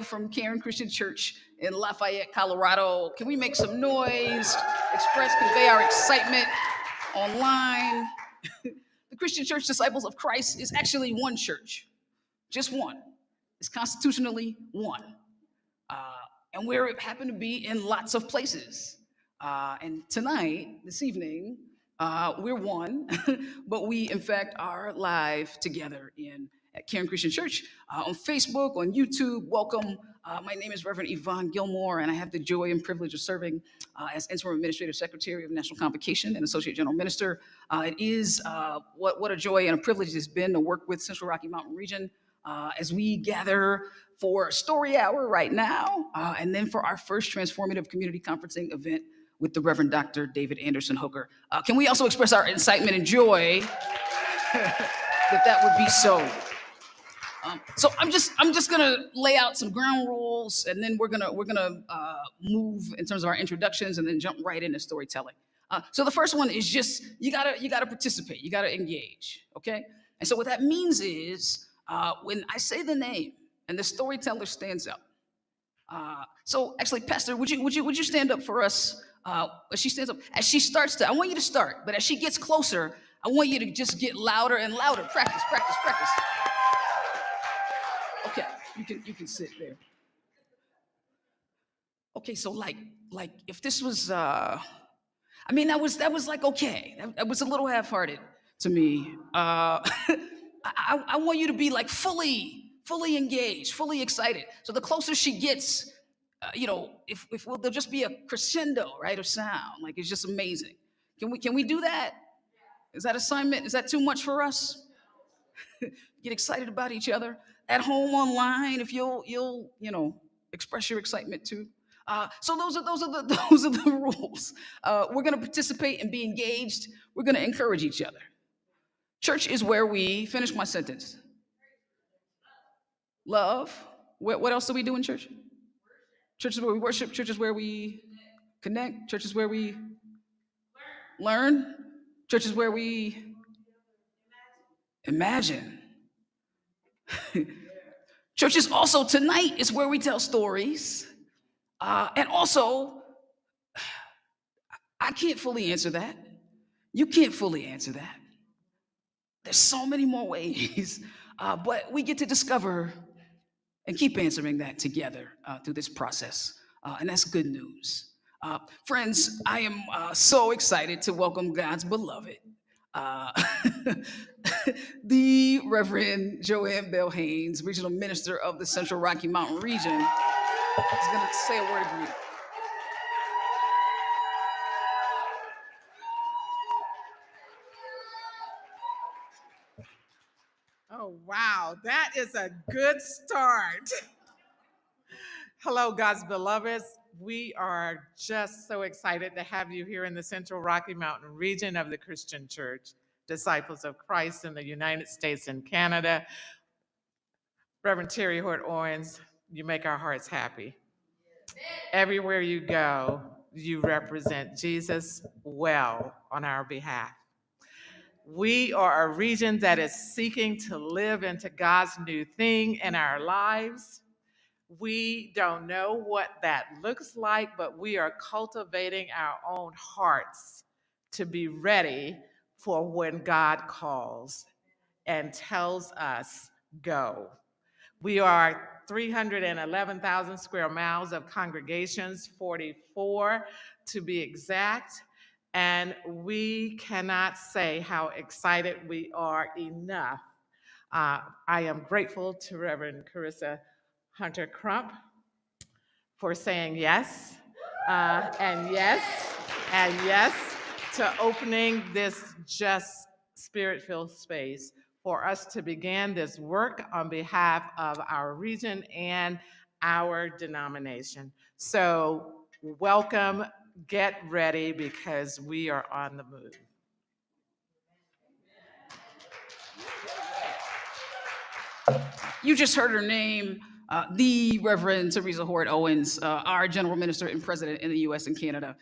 from Cairn Christian Church in Lafayette, Colorado. Can we make some noise, express, convey our excitement online? The Christian Church Disciples of Christ is actually one church, just one. It's constitutionally one. And we happen to be in lots of places. And tonight, this evening, we're one, but we, in fact, are live together at Cairn Christian Church on Facebook, on YouTube. Welcome. My name is Reverend Yvonne Gilmore, and I have the joy and privilege of serving as Interim Administrative Secretary of National Convocation and Associate General Minister. It is what a joy and a privilege it's been to work with Central Rocky Mountain Region as we gather for Story Hour right now, and then for our first Transformative Community Conferencing event with the Reverend Dr. David Anderson Hooker. Can we also express our excitement and joy that would be so? So I'm just gonna lay out some ground rules, and then we're gonna move in terms of our introductions, and then jump right into storytelling. So the first one is just you gotta participate, you gotta engage, okay? And so what that means is when I say the name and the storyteller stands up. So actually, Pastor, would you stand up for us? As she stands up, as she starts to, I want you to start, but as she gets closer, I want you to just get louder and louder. Practice. Okay, you can sit there. Okay, so like if this was, that was like okay, that was a little half-hearted to me. I want you to be like fully engaged, fully excited. So the closer she gets, if there'll just be a crescendo, right, of sound, like it's just amazing. Can we do that? Is that assignment? Is that too much for us? Get excited about each other at home, online. If you'll express your excitement too. So those are the rules. We're gonna participate and be engaged. We're gonna encourage each other. Church is where we finish my sentence. Love. What else do we do in church? Church is where we worship. Church is where we connect. Church is where we learn. Church is where we imagine. Church is also tonight is where we tell stories. And also, I can't fully answer that. You can't fully answer that. There's so many more ways, but we get to discover and keep answering that together through this process, and that's good news. Friends, I am so excited to welcome God's beloved, the Reverend Joanne Bell Haynes, Regional Minister of the Central Rocky Mountain Region, is going to say a word of greeting. Oh, wow, that is a good start. Hello, God's beloveds. We are just so excited to have you here in the Central Rocky Mountain region of the Christian Church, Disciples of Christ in the United States and Canada. Reverend Terri Hord Owens, you make our hearts happy. Everywhere you go, you represent Jesus well on our behalf. We are a region that is seeking to live into God's new thing in our lives. We don't know what that looks like, but we are cultivating our own hearts to be ready for when God calls and tells us, go. We are 311,000 square miles of congregations, 44 to be exact. And we cannot say how excited we are enough. I am grateful to Reverend Sharisa Hunter Crump for saying yes, and yes to opening this just spirit-filled space for us to begin this work on behalf of our region and our denomination. So welcome. Get ready because we are on the move. You just heard her name, the Reverend Sharisa Hord Owens, our General Minister and President in the U.S. and Canada.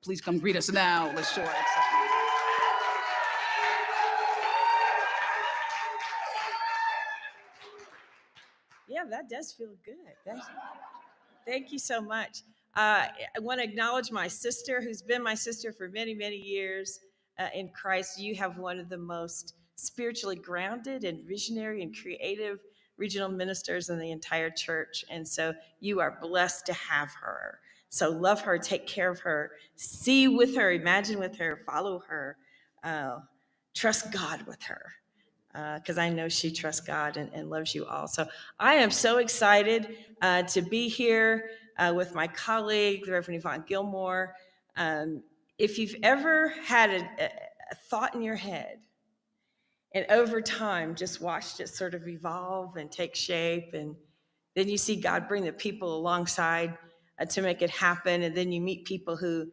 Please come greet us now. Let's show our excitement. Yeah, that does feel good. Thank you so much. I want to acknowledge my sister, who's been my sister for many, many years in Christ. You have one of the most spiritually grounded and visionary and creative regional ministers in the entire church. And so you are blessed to have her. So love her, take care of her, see with her, imagine with her, follow her, trust God with her. Because I know she trusts God and loves you all. So I am so excited to be here with my colleague, the Reverend Yvonne Gilmore. If you've ever had a thought in your head and over time just watched it sort of evolve and take shape, and then you see God bring the people alongside to make it happen, and then you meet people who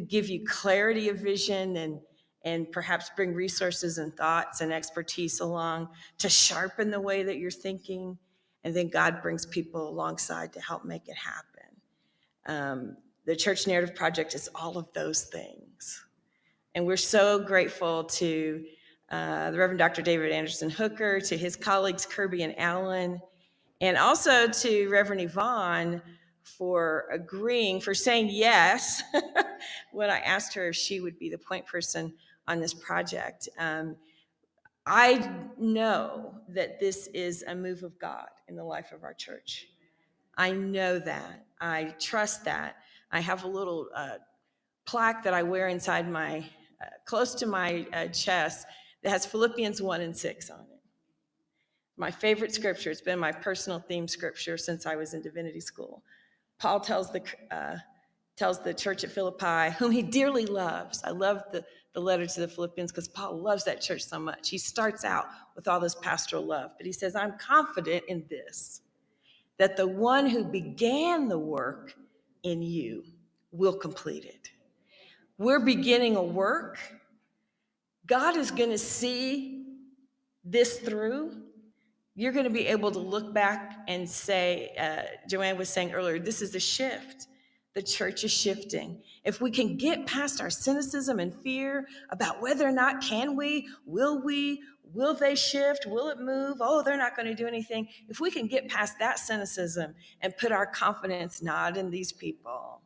give you clarity of vision and perhaps bring resources and thoughts and expertise along to sharpen the way that you're thinking. And then God brings people alongside to help make it happen. The Church Narrative Project is all of those things. And we're so grateful to the Reverend Dr. David Anderson Hooker, to his colleagues Kirby and Allen, and also to Reverend Yvonne for saying yes when I asked her if she would be the point person on this project. I know that this is a move of God in the life of our church. I know that. I trust that. I have a little plaque that I wear inside my, close to my chest that has Philippians 1:6 on it. My favorite scripture. It's been my personal theme scripture since I was in divinity school. Paul tells the church at Philippi, whom he dearly loves. I love the letter to the Philippians because Paul loves that church so much. He starts out with all this pastoral love, but he says, I'm confident in this, that the one who began the work in you will complete it. We're beginning a work. God is going to see this through. You're going to be able to look back and say, Joanne was saying earlier, this is a shift. The church is shifting. If we can get past our cynicism and fear about whether or not will they shift, will it move? Oh, they're not going to do anything. If we can get past that cynicism and put our confidence not in these people,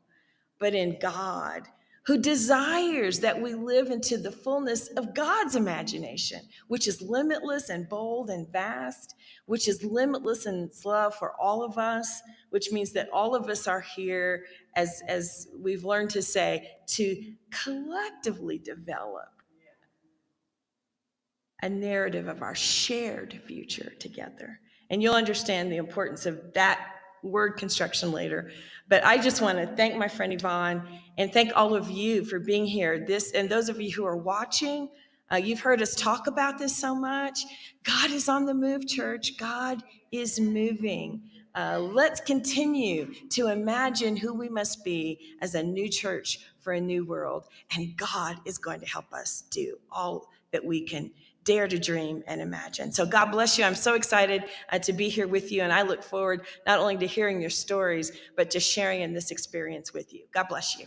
but in God, who desires that we live into the fullness of God's imagination, which is limitless and bold and vast, which is limitless in its love for all of us, which means that all of us are here, as we've learned to say, to collectively develop a narrative of our shared future together. And you'll understand the importance of that word construction later. But I just want to thank my friend Yvonne and thank all of you for being here. And those of you who are watching, you've heard us talk about this so much. God is on the move, church. God is moving. Let's continue to imagine who we must be as a new church for a new world. And God is going to help us do all that we can dare to dream and imagine. So God bless you. I'm so excited to be here with you. And I look forward not only to hearing your stories, but to sharing in this experience with you. God bless you.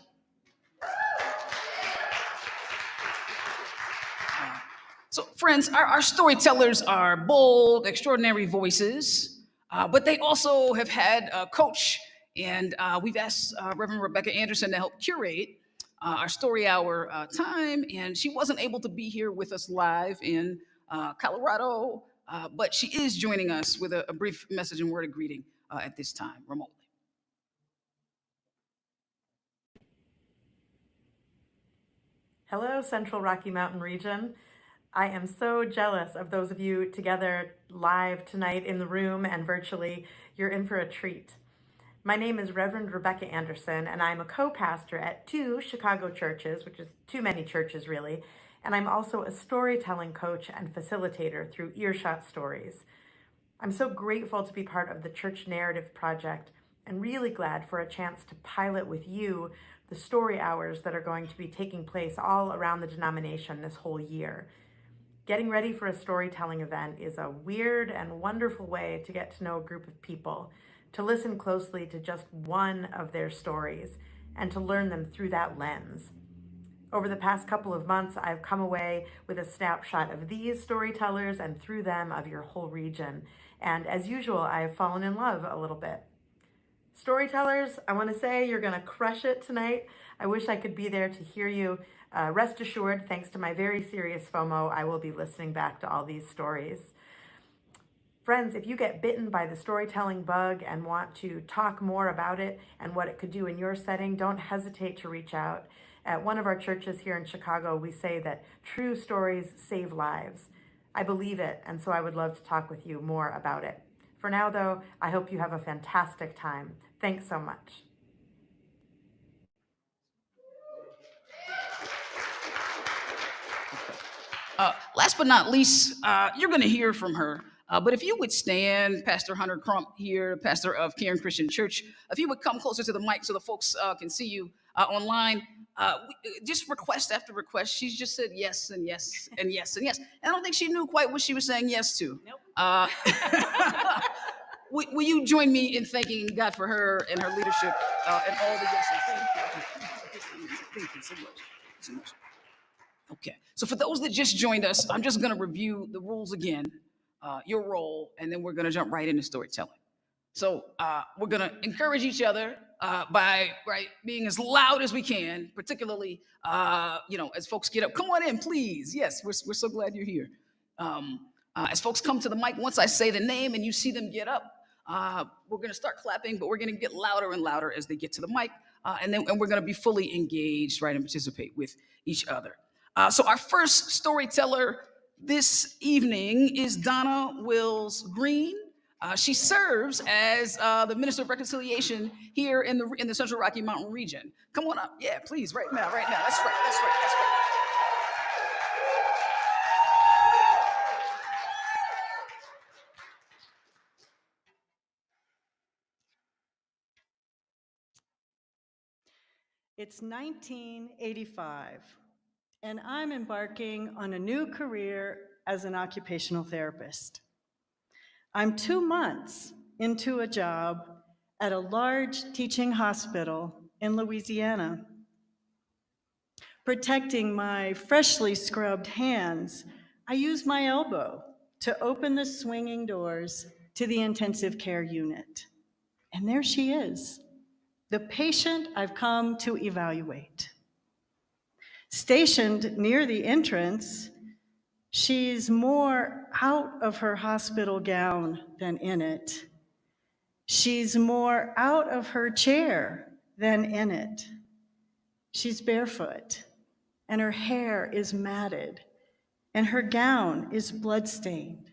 So friends, our storytellers are bold, extraordinary voices, but they also have had a coach. And we've asked Reverend Rebecca Anderson to help curate our Story Hour time, and she wasn't able to be here with us live in Colorado, but she is joining us with a brief message and word of greeting at this time, remotely. Hello, Central Rocky Mountain region. I am so jealous of those of you together live tonight in the room and virtually. You're in for a treat. My name is Reverend Rebecca Anderson, and I'm a co-pastor at 2 Chicago churches, which is too many churches really, and I'm also a storytelling coach and facilitator through Earshot Stories. I'm so grateful to be part of the Church Narrative Project and really glad for a chance to pilot with you the story hours that are going to be taking place all around the denomination this whole year. Getting ready for a storytelling event is a weird and wonderful way to get to know a group of people, to listen closely to just one of their stories, and to learn them through that lens. Over the past couple of months, I've come away with a snapshot of these storytellers and through them of your whole region. And as usual, I've fallen in love a little bit. Storytellers, I want to say you're going to crush it tonight. I wish I could be there to hear you. Rest assured, thanks to my very serious FOMO, I will be listening back to all these stories. Friends, if you get bitten by the storytelling bug and want to talk more about it and what it could do in your setting, don't hesitate to reach out. At one of our churches here in Chicago, we say that true stories save lives. I believe it, and so I would love to talk with you more about it. For now, though, I hope you have a fantastic time. Thanks so much. Last but not least, you're going to hear from her. But if you would stand, Pastor Hunter Crump here, pastor of Cairn Christian Church, if you would come closer to the mic so the folks can see you online, just request after request. She's just said yes and yes and yes and yes. And I don't think she knew quite what she was saying yes to. Nope. Will you join me in thanking God for her and her leadership and all the yeses? Thank you so much. Okay, so for those that just joined us, I'm just gonna review the rules again, your role, and then we're gonna jump right into storytelling. So we're gonna encourage each other by being as loud as we can, particularly as folks get up. Come on in, please. Yes, we're so glad you're here. As folks come to the mic, once I say the name and you see them get up, we're gonna start clapping, but we're gonna get louder and louder as they get to the mic, and we're gonna be fully engaged, and participate with each other. So our first storyteller this evening is Donna Wills Green. She serves as the Minister of Reconciliation here in the Central Rocky Mountain region. Come on up. Yeah, please, right now. That's right. It's 1985, and I'm embarking on a new career as an occupational therapist. I'm 2 months into a job at a large teaching hospital in Louisiana. Protecting my freshly scrubbed hands, I use my elbow to open the swinging doors to the intensive care unit. And there she is, the patient I've come to evaluate. Stationed near the entrance, she's more out of her hospital gown than in it. She's more out of her chair than in it. She's barefoot, and her hair is matted, and her gown is bloodstained.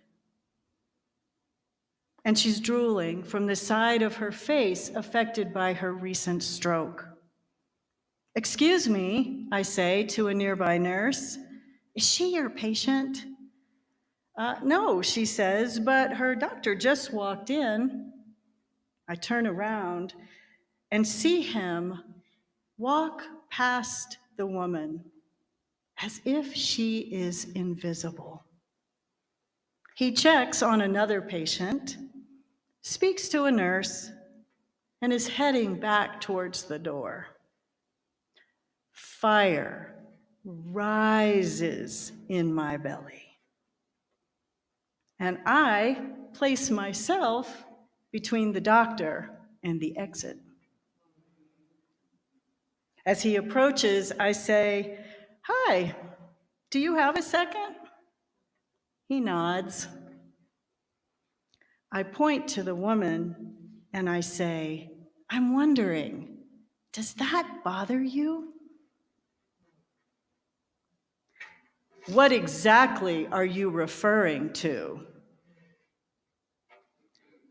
And she's drooling from the side of her face affected by her recent stroke. "Excuse me," I say to a nearby nurse, "is she your patient?" "No," she says, "but her doctor just walked in." I turn around and see him walk past the woman as if she is invisible. He checks on another patient, speaks to a nurse, and is heading back towards the door. Fire rises in my belly, and I place myself between the doctor and the exit. As he approaches, I say, "Hi, do you have a second?" He nods. I point to the woman and I say, "I'm wondering, does that bother you?" "What exactly are you referring to?"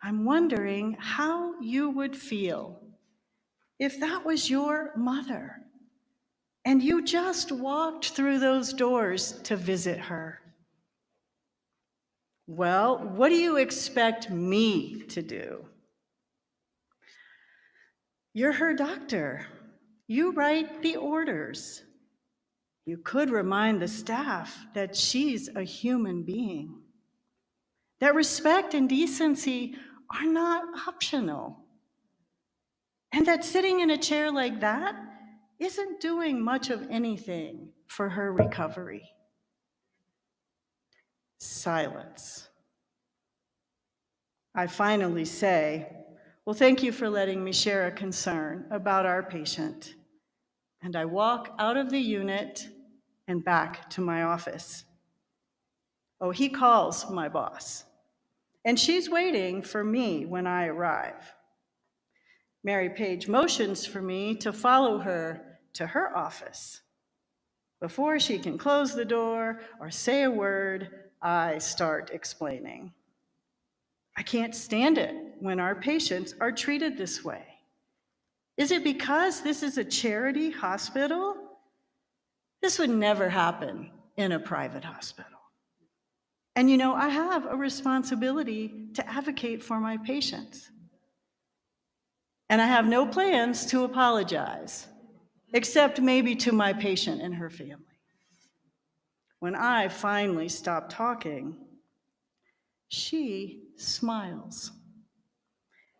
"I'm wondering how you would feel if that was your mother and you just walked through those doors to visit her." "Well, what do you expect me to do?" "You're her doctor. You write the orders. You could remind the staff that she's a human being, that respect and decency are not optional, and that sitting in a chair like that isn't doing much of anything for her recovery. Silence. I finally say, well, thank you for letting me share a concern about our patient. And I walk out of the unit and back to my office. Oh, he calls my boss, and she's waiting for me when I arrive. Mary Page motions for me to follow her to her office. Before she can close the door or say a word, I start explaining. I can't stand it when our patients are treated this way. Is it because this is a charity hospital? This would never happen in a private hospital. And you know, I have a responsibility to advocate for my patients. And I have no plans to apologize, except maybe to my patient and her family. When I finally stop talking, she smiles.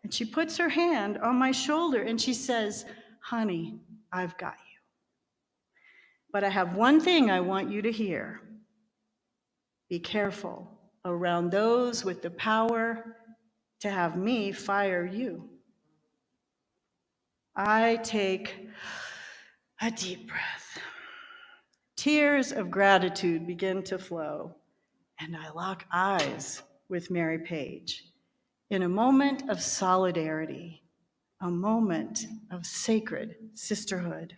And she puts her hand on my shoulder and she says, honey, I've got you. But I have one thing I want you to hear. Be careful around those with the power to have me fire you. I take a deep breath. Tears of gratitude begin to flow, and I lock eyes with Mary Page in a moment of solidarity, a moment of sacred sisterhood.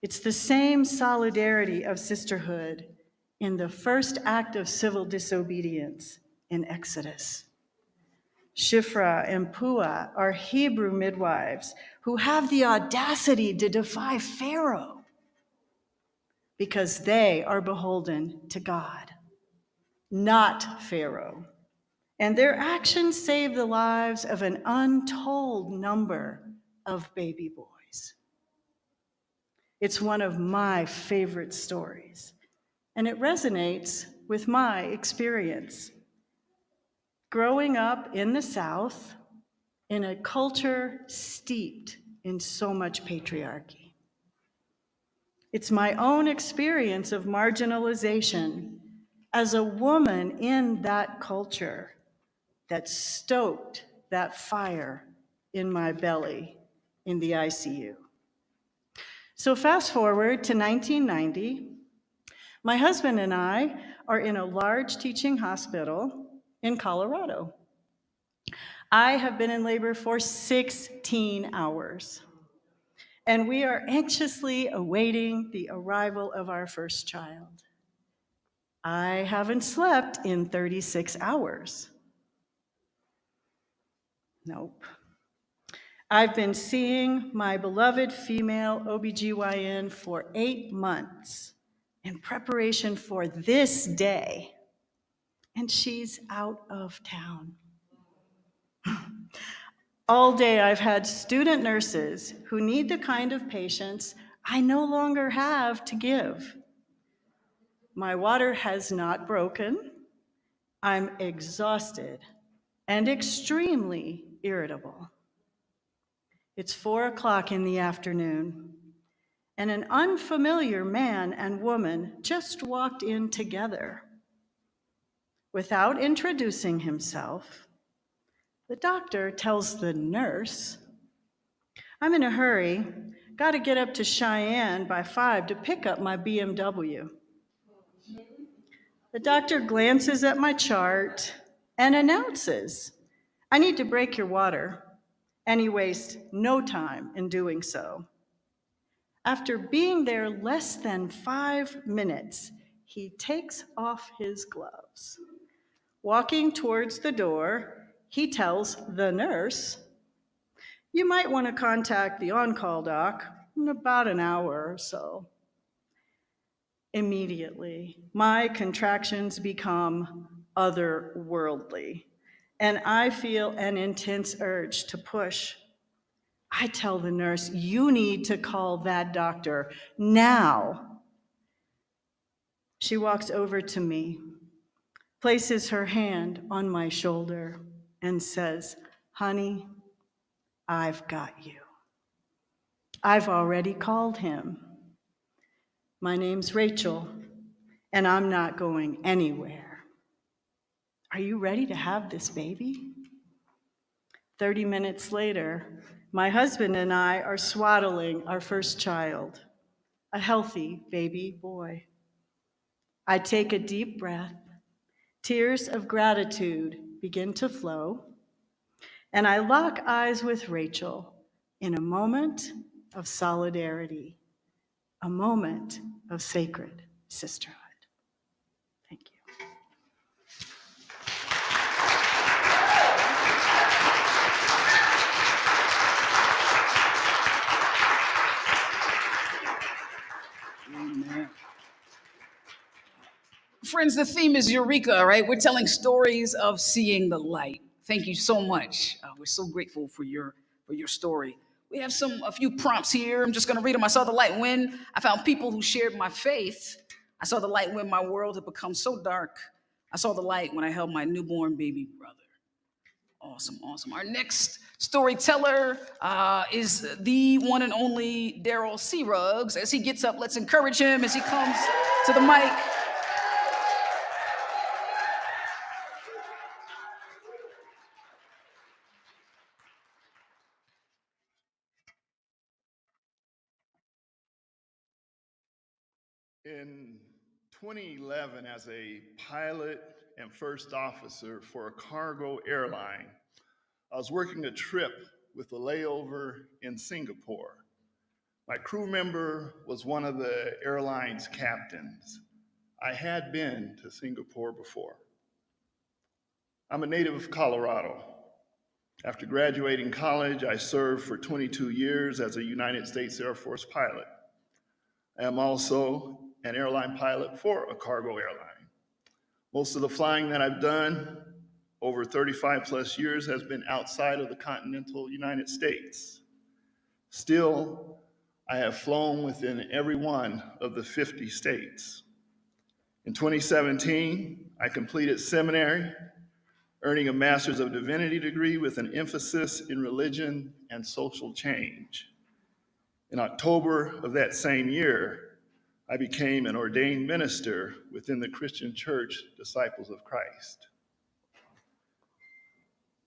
It's the same solidarity of sisterhood in the first act of civil disobedience in Exodus. Shifra and Puah are Hebrew midwives who have the audacity to defy Pharaoh because they are beholden to God, not Pharaoh. And their actions save the lives of an untold number of baby boys. It's one of my favorite stories, and it resonates with my experience. Growing up in the South, in a culture steeped in so much patriarchy. It's my own experience of marginalization as a woman in that culture that stoked that fire in my belly in the ICU. So fast forward to 1990, my husband and I are in a large teaching hospital in Colorado. I have been in labor for 16 hours, and we are anxiously awaiting the arrival of our first child. I haven't slept in 36 hours. Nope. I've been seeing my beloved female OBGYN for 8 months in preparation for this day, and she's out of town. All day I've had student nurses who need the kind of patients I no longer have to give. My water has not broken. I'm exhausted and extremely irritable. It's 4 o'clock in the afternoon, and an unfamiliar man and woman just walked in together. Without introducing himself, the doctor tells the nurse, I'm in a hurry, got to get up to Cheyenne by 5 to pick up my BMW. The doctor glances at my chart and announces, I need to break your water, and he wastes no time in doing so. After being there less than 5 minutes, he takes off his gloves. Walking towards the door, he tells the nurse, you might want to contact the on-call doc in about an hour or so. Immediately, my contractions become otherworldly, and I feel an intense urge to push. I tell the nurse, you need to call that doctor now. She walks over to me, places her hand on my shoulder, and says, honey, I've got you. I've already called him. My name's Rachel, and I'm not going anywhere. Are you ready to have this baby? 30 minutes later, my husband and I are swaddling our first child, a healthy baby boy. I take a deep breath. Tears of gratitude begin to flow, and I lock eyes with Rachel in a moment of solidarity, a moment of sacred sisterhood. Thank you. Amen. Friends, the theme is Eureka, right? We're telling stories of seeing the light. Thank you so much. We're so grateful for your story. We have a few prompts here. I'm just going to read them. I saw the light when I found people who shared my faith. I saw the light when my world had become so dark. I saw the light when I held my newborn baby brother. Awesome, awesome. Our next storyteller is the one and only Daryl C. Ruggs. As he gets up, let's encourage him as he comes to the mic. In 2011, as a pilot and first officer for a cargo airline, I was working a trip with a layover in Singapore. My crew member was one of the airline's captains. I had been to Singapore before. I'm a native of Colorado. After graduating college, I served for 22 years as a United States Air Force pilot. I am also an airline pilot for a cargo airline. Most of the flying that I've done over 35 plus years has been outside of the continental United States. Still, I have flown within every one of the 50 states. In 2017, I completed seminary, earning a Master's of Divinity degree with an emphasis in religion and social change. In October of that same year, I became an ordained minister within the Christian Church Disciples of Christ.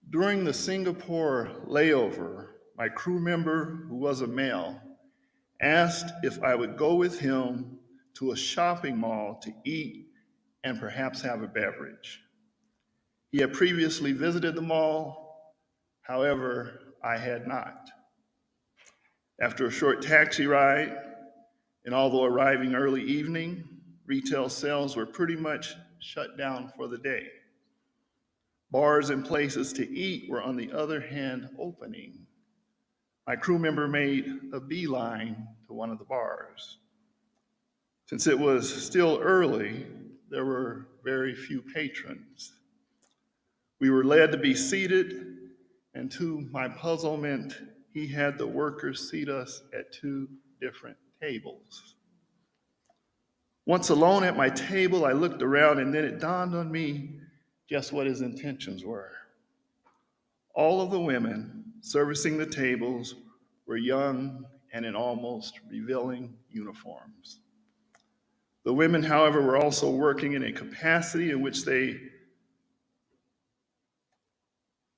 During the Singapore layover, my crew member, who was a male, asked if I would go with him to a shopping mall to eat and perhaps have a beverage. He had previously visited the mall, however, I had not. After a short taxi ride, and although arriving early evening, retail sales were pretty much shut down for the day. Bars and places to eat were, on the other hand, opening. My crew member made a beeline to one of the bars. Since it was still early, there were very few patrons. We were led to be seated, and to my puzzlement, he had the workers seat us at two different tables. Once alone at my table, I looked around, and then it dawned on me just what his intentions were. All of the women servicing the tables were young and in almost revealing uniforms. The women, however, were also working in a capacity in which they,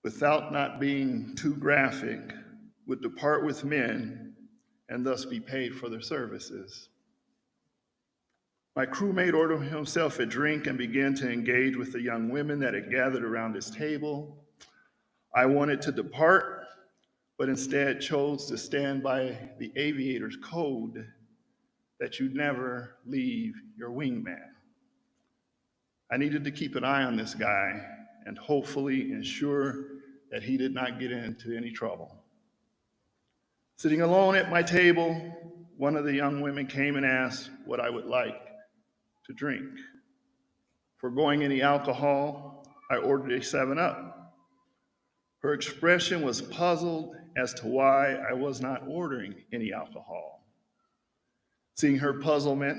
without not being too graphic, would depart with men and thus be paid for their services. My crewmate ordered himself a drink and began to engage with the young women that had gathered around his table. I wanted to depart, but instead chose to stand by the aviator's code that you never leave your wingman. I needed to keep an eye on this guy and hopefully ensure that he did not get into any trouble. Sitting alone at my table, one of the young women came and asked what I would like to drink. Foregoing any alcohol, I ordered a 7-Up. Her expression was puzzled as to why I was not ordering any alcohol. Seeing her puzzlement,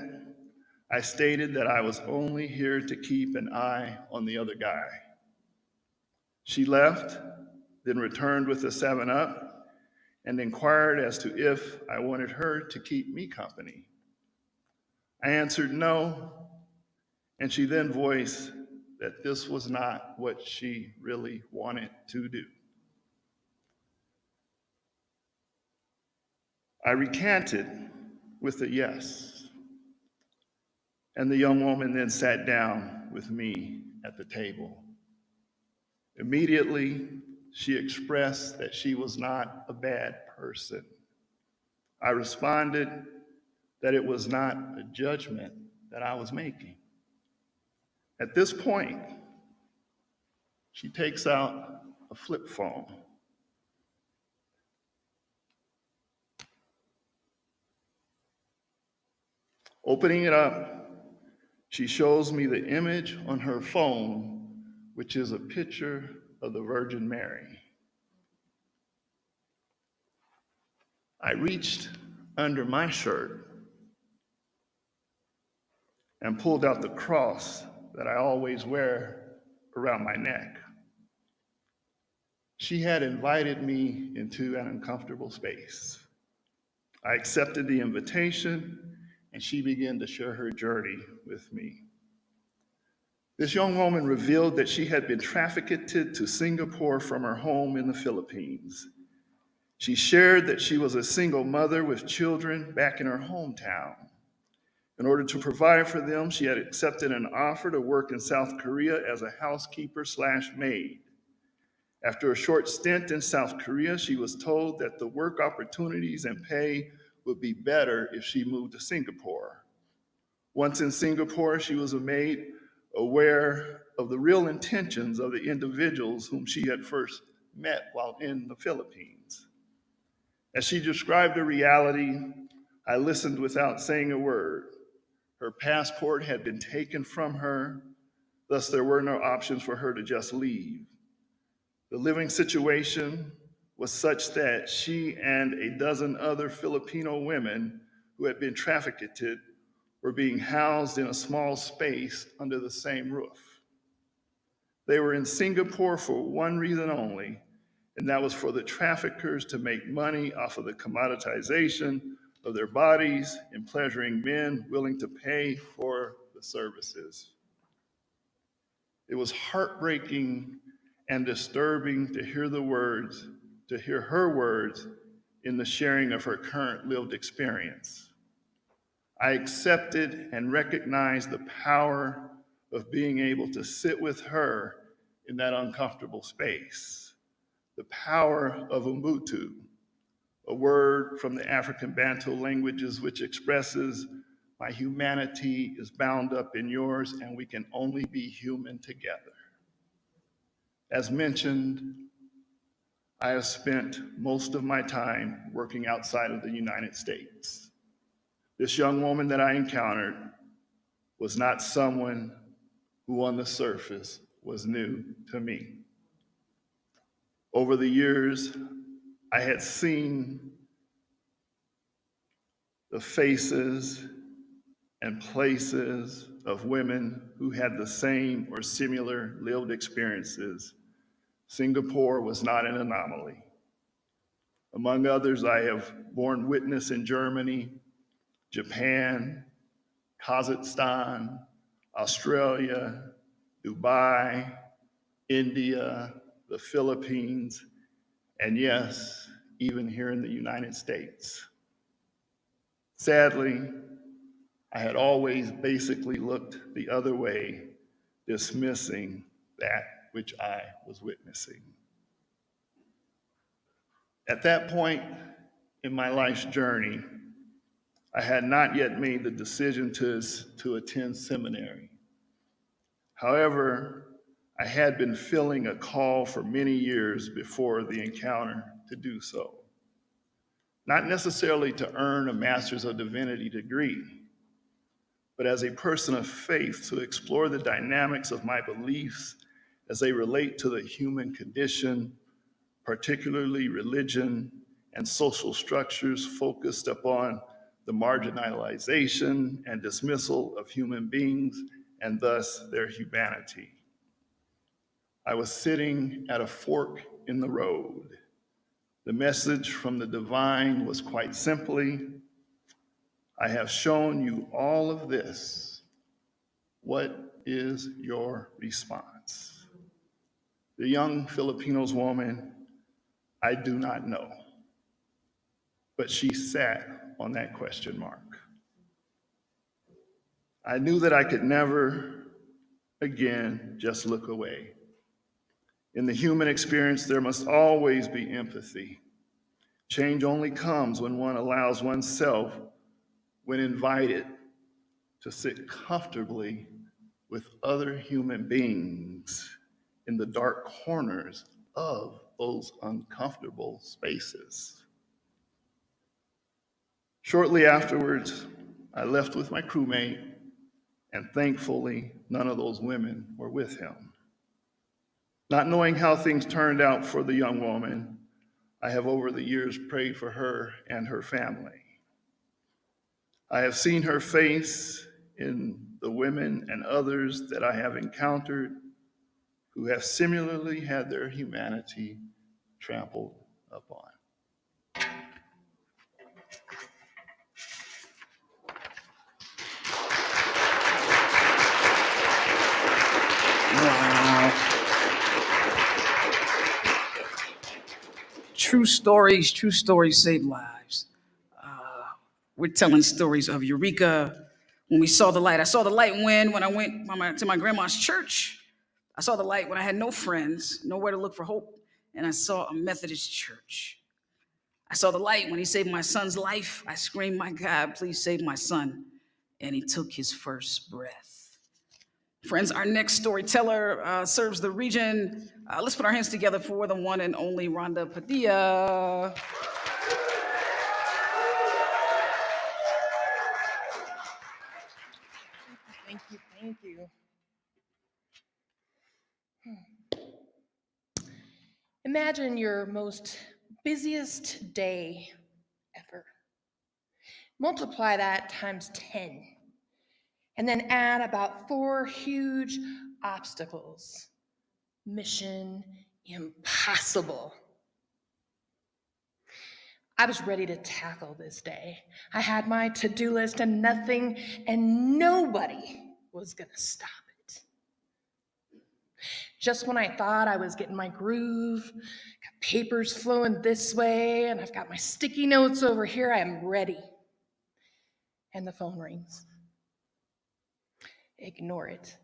I stated that I was only here to keep an eye on the other guy. She left, then returned with a 7-Up, and inquired as to if I wanted her to keep me company. I answered no, and she then voiced that this was not what she really wanted to do. I recanted with a yes, and the young woman then sat down with me at the table. Immediately, she expressed that she was not a bad person. I responded that it was not a judgment that I was making. At this point, she takes out a flip phone. Opening it up, she shows me the image on her phone, which is a picture of the Virgin Mary. I reached under my shirt and pulled out the cross that I always wear around my neck. She had invited me into an uncomfortable space. I accepted the invitation, and she began to share her journey with me. This young woman revealed that she had been trafficked to Singapore from her home in the Philippines. She shared that she was a single mother with children back in her hometown. In order to provide for them, she had accepted an offer to work in South Korea as a housekeeper/maid. After a short stint in South Korea, she was told that the work opportunities and pay would be better if she moved to Singapore. Once in Singapore, she was made aware of the real intentions of the individuals whom she had first met while in the Philippines. As she described the reality, I listened without saying a word. Her passport had been taken from her, thus there were no options for her to just leave. The living situation was such that she and a dozen other Filipino women who had been trafficked were being housed in a small space under the same roof. They were in Singapore for one reason only, and that was for the traffickers to make money off of the commoditization of their bodies and pleasuring men willing to pay for the services. It was heartbreaking and disturbing to hear her words in the sharing of her current lived experience. I accepted and recognized the power of being able to sit with her in that uncomfortable space. The power of Ubuntu, a word from the African Bantu languages which expresses my humanity is bound up in yours and we can only be human together. As mentioned, I have spent most of my time working outside of the United States. This young woman that I encountered was not someone who on the surface was new to me. Over the years, I had seen the faces and places of women who had the same or similar lived experiences. Singapore was not an anomaly. Among others, I have borne witness in Germany, Japan, Kazakhstan, Australia, Dubai, India, the Philippines, and yes, even here in the United States. Sadly, I had always basically looked the other way, dismissing that which I was witnessing. At that point in my life's journey, I had not yet made the decision to attend seminary. However, I had been feeling a call for many years before the encounter to do so. Not necessarily to earn a Master's of Divinity degree, but as a person of faith to explore the dynamics of my beliefs as they relate to the human condition, particularly religion and social structures focused upon the marginalization and dismissal of human beings and thus their humanity. I was sitting at a fork in the road. The message from the divine was quite simply, I have shown you all of this. What is your response? The young Filipino's woman, I do not know. But she sat on that question mark. I knew that I could never again just look away. In the human experience, there must always be empathy. Change only comes when one allows oneself, when invited, to sit comfortably with other human beings in the dark corners of those uncomfortable spaces. Shortly afterwards, I left with my crewmate, and thankfully, none of those women were with him. Not knowing how things turned out for the young woman, I have over the years prayed for her and her family. I have seen her face in the women and others that I have encountered who have similarly had their humanity trampled upon. Wow. True stories save lives. We're telling stories of Eureka when we saw the light. I saw the light when I went to my grandma's church. I saw the light when I had no friends, nowhere to look for hope, and I saw a Methodist church. I saw the light when he saved my son's life. I screamed, my God, please save my son. And he took his first breath. Friends, our next storyteller serves the region. Let's put our hands together for the one and only Rhonda Padilla. Thank you. Imagine your most busiest day ever. Multiply that times 10, and then add about 4 huge obstacles. Mission impossible. I was ready to tackle this day. I had my to-do list and nothing and nobody was gonna stop it. Just when I thought I was getting my groove, got papers flowing this way, and I've got my sticky notes over here, I am ready. And the phone rings. Ignore it,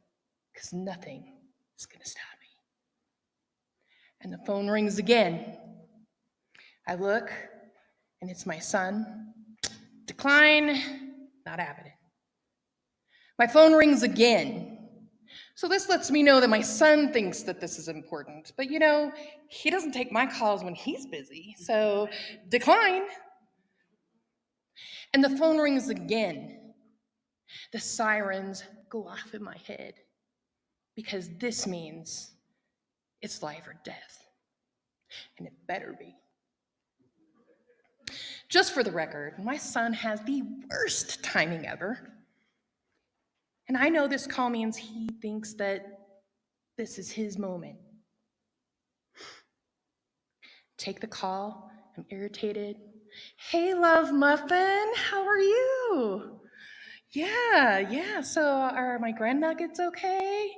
because nothing is gonna stop me. And the phone rings again. I look, and it's my son. Decline, not happening. My phone rings again. So this lets me know that my son thinks that this is important. But he doesn't take my calls when he's busy. So decline. And the phone rings again. The sirens go off in my head because this means it's life or death. And it better be. Just for the record, my son has the worst timing ever. And I know this call means he thinks that this is his moment. Take the call. I'm irritated. Hey, love muffin, how are you? Yeah. So are my grand nuggets okay?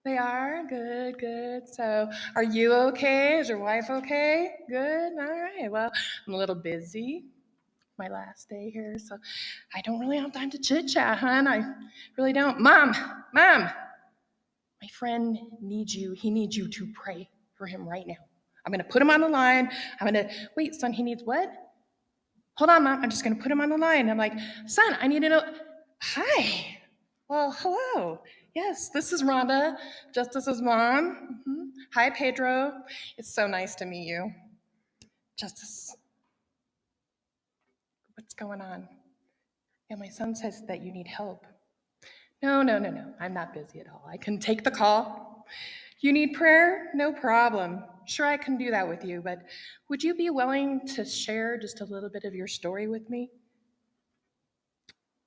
They are? Good. So are you okay? Is your wife okay? Good. All right. Well, I'm a little busy. My last day here, so I don't really have time to chit-chat, hon. I really don't. Mom, my friend needs you. He needs you to pray for him right now. I'm gonna put him on the line. Wait, son, he needs what? Hold on, Mom, I'm just gonna put him on the line. I'm like, son, I need to know. Hi. Well, hello. Yes, this is Rhonda, Justice's mom. Hi, Pedro. It's so nice to meet you. Justice. What's going on? Yeah, my son says that you need help. No. I'm not busy at all. I can take the call. You need prayer? No problem. Sure, I can do that with you, but would you be willing to share just a little bit of your story with me?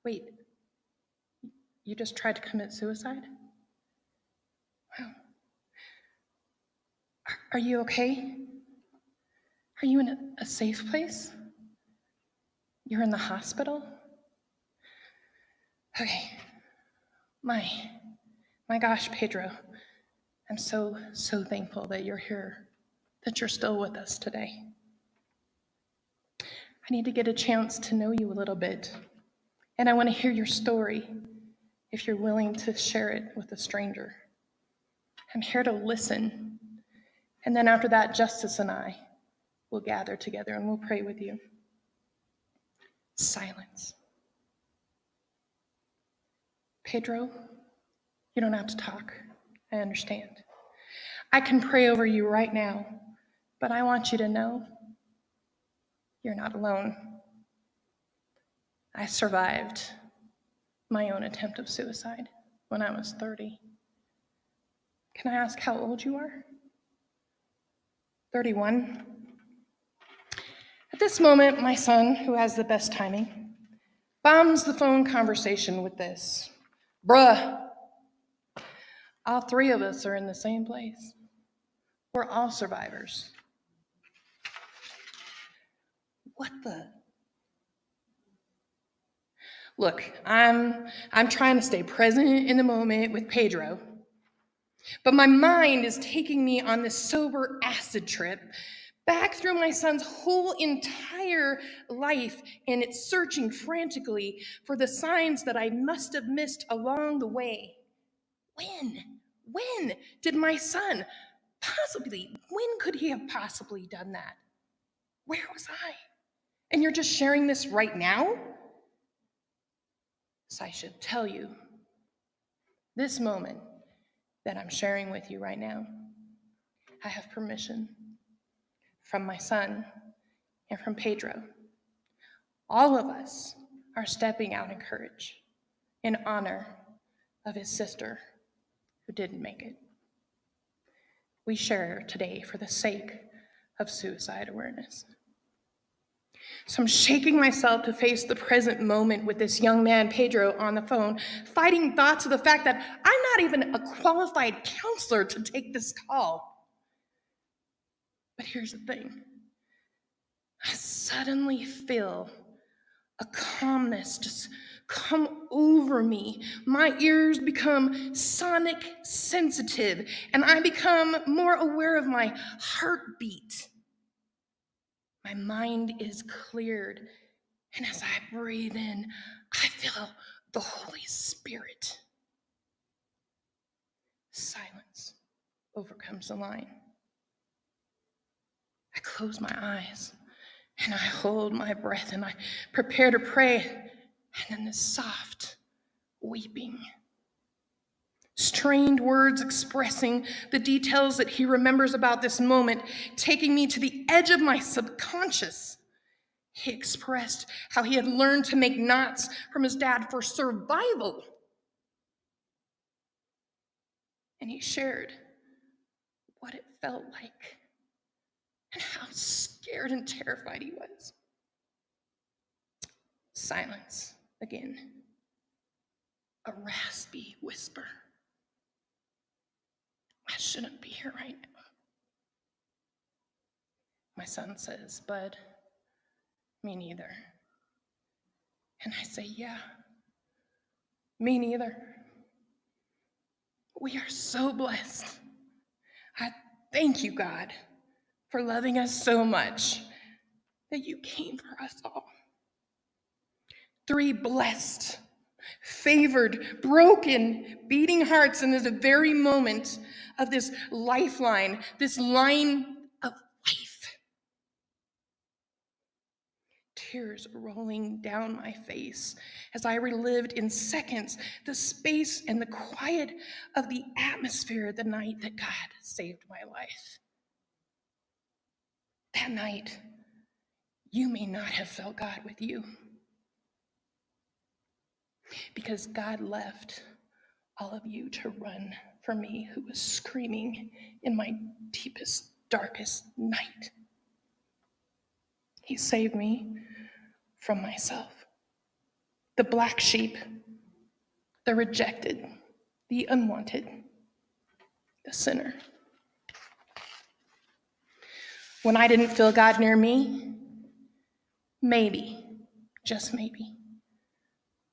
Wait, you just tried to commit suicide? Wow. Are you okay? Are you in a safe place? You're in the hospital? Okay. My gosh, Pedro, I'm so thankful that you're here, that you're still with us today. I need to get a chance to know you a little bit, and I want to hear your story if you're willing to share it with a stranger. I'm here to listen, and then after that, Justice and I will gather together and we'll pray with you. Silence. Pedro, you don't have to talk. I understand. I can pray over you right now, but I want you to know you're not alone. I survived my own attempt of suicide when I was 30. Can I ask how old you are? 31. At this moment, my son, who has the best timing, bombs the phone conversation with this. Bruh, all three of us are in the same place. We're all survivors. What the? Look, I'm trying to stay present in the moment with Pedro, but my mind is taking me on this sober acid trip back through my son's whole entire life, and it's searching frantically for the signs that I must have missed along the way. When did my son when could he have possibly done that? Where was I? And you're just sharing this right now? So I should tell you, this moment that I'm sharing with you right now, I have permission from my son and from Pedro. All of us are stepping out in courage in honor of his sister who didn't make it. We share today for the sake of suicide awareness. So I'm shaking myself to face the present moment with this young man, Pedro, on the phone, fighting thoughts of the fact that I'm not even a qualified counselor to take this call. But here's the thing. I suddenly feel a calmness just come over me. My ears become sonic sensitive, and I become more aware of my heartbeat. My mind is cleared, and as I breathe in, I feel the Holy Spirit. Silence overcomes the line. I close my eyes, and I hold my breath, and I prepare to pray, and then this soft weeping. Strained words expressing the details that he remembers about this moment, taking me to the edge of my subconscious. He expressed how he had learned to make knots from his dad for survival. And he shared what it felt like and how scared and terrified he was. Silence again. A raspy whisper. I shouldn't be here right now. My son says, Bud, me neither. And I say, yeah, me neither. We are so blessed. I thank you, God, for loving us so much that you came for us all. 3 blessed, favored, broken, beating hearts in this very moment of this lifeline, this line of life. Tears rolling down my face as I relived in seconds the space and the quiet of the atmosphere the night that God saved my life. That night, you may not have felt God with you, because God left all of you to run for me, who was screaming in my deepest, darkest night. He saved me from myself, the black sheep, the rejected, the unwanted, the sinner. when I didn't feel God near me, maybe, just maybe,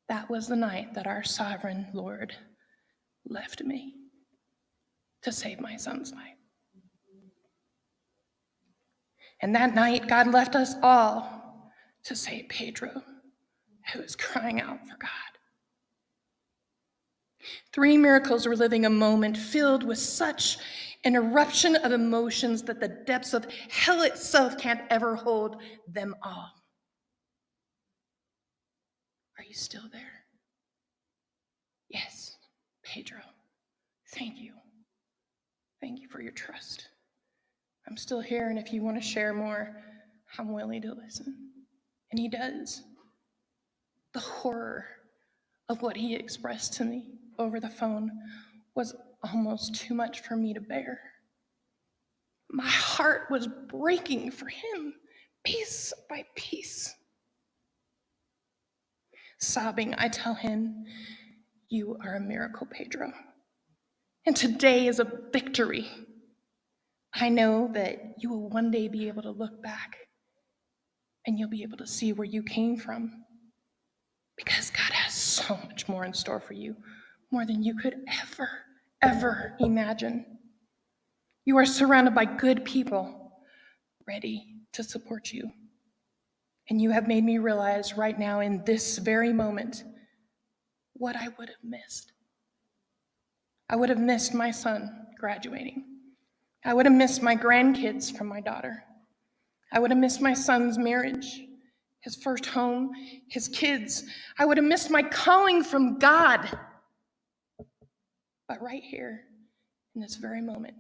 that was the night that our sovereign Lord left me to save my son's life. And that night, God left us all to save Pedro, who was crying out for God. 3 miracles were living a moment filled with such an eruption of emotions that the depths of hell itself can't ever hold them all. Are you still there? Yes, Pedro. Thank you. Thank you for your trust. I'm still here, and if you want to share more, I'm willing to listen. And he does. The horror of what he expressed to me over the phone was almost too much for me to bear. My heart was breaking for him, piece by piece. Sobbing, I tell him, "You are a miracle, Pedro. And today is a victory. I know that you will one day be able to look back and you'll be able to see where you came from, because God has so much more in store for you, more than you could ever imagine. You are surrounded by good people ready to support you. And you have made me realize right now in this very moment what I would have missed. I would have missed my son graduating. I would have missed my grandkids from my daughter. I would have missed my son's marriage, his first home, his kids. I would have missed my calling from God. But right here, in this very moment,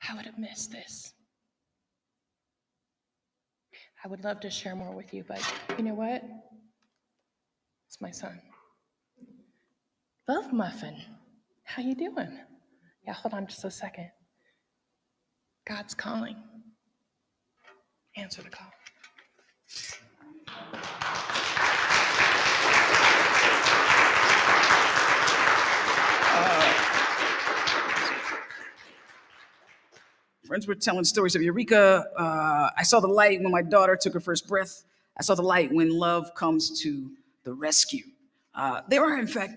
I would have missed this. I would love to share more with you, but you know what? It's my son. Love Muffin, how you doing? Yeah, hold on just a second. God's calling. Answer the call. Friends were telling stories of Eureka. I saw the light when my daughter took her first breath. I saw the light when love comes to the rescue. There are, in fact,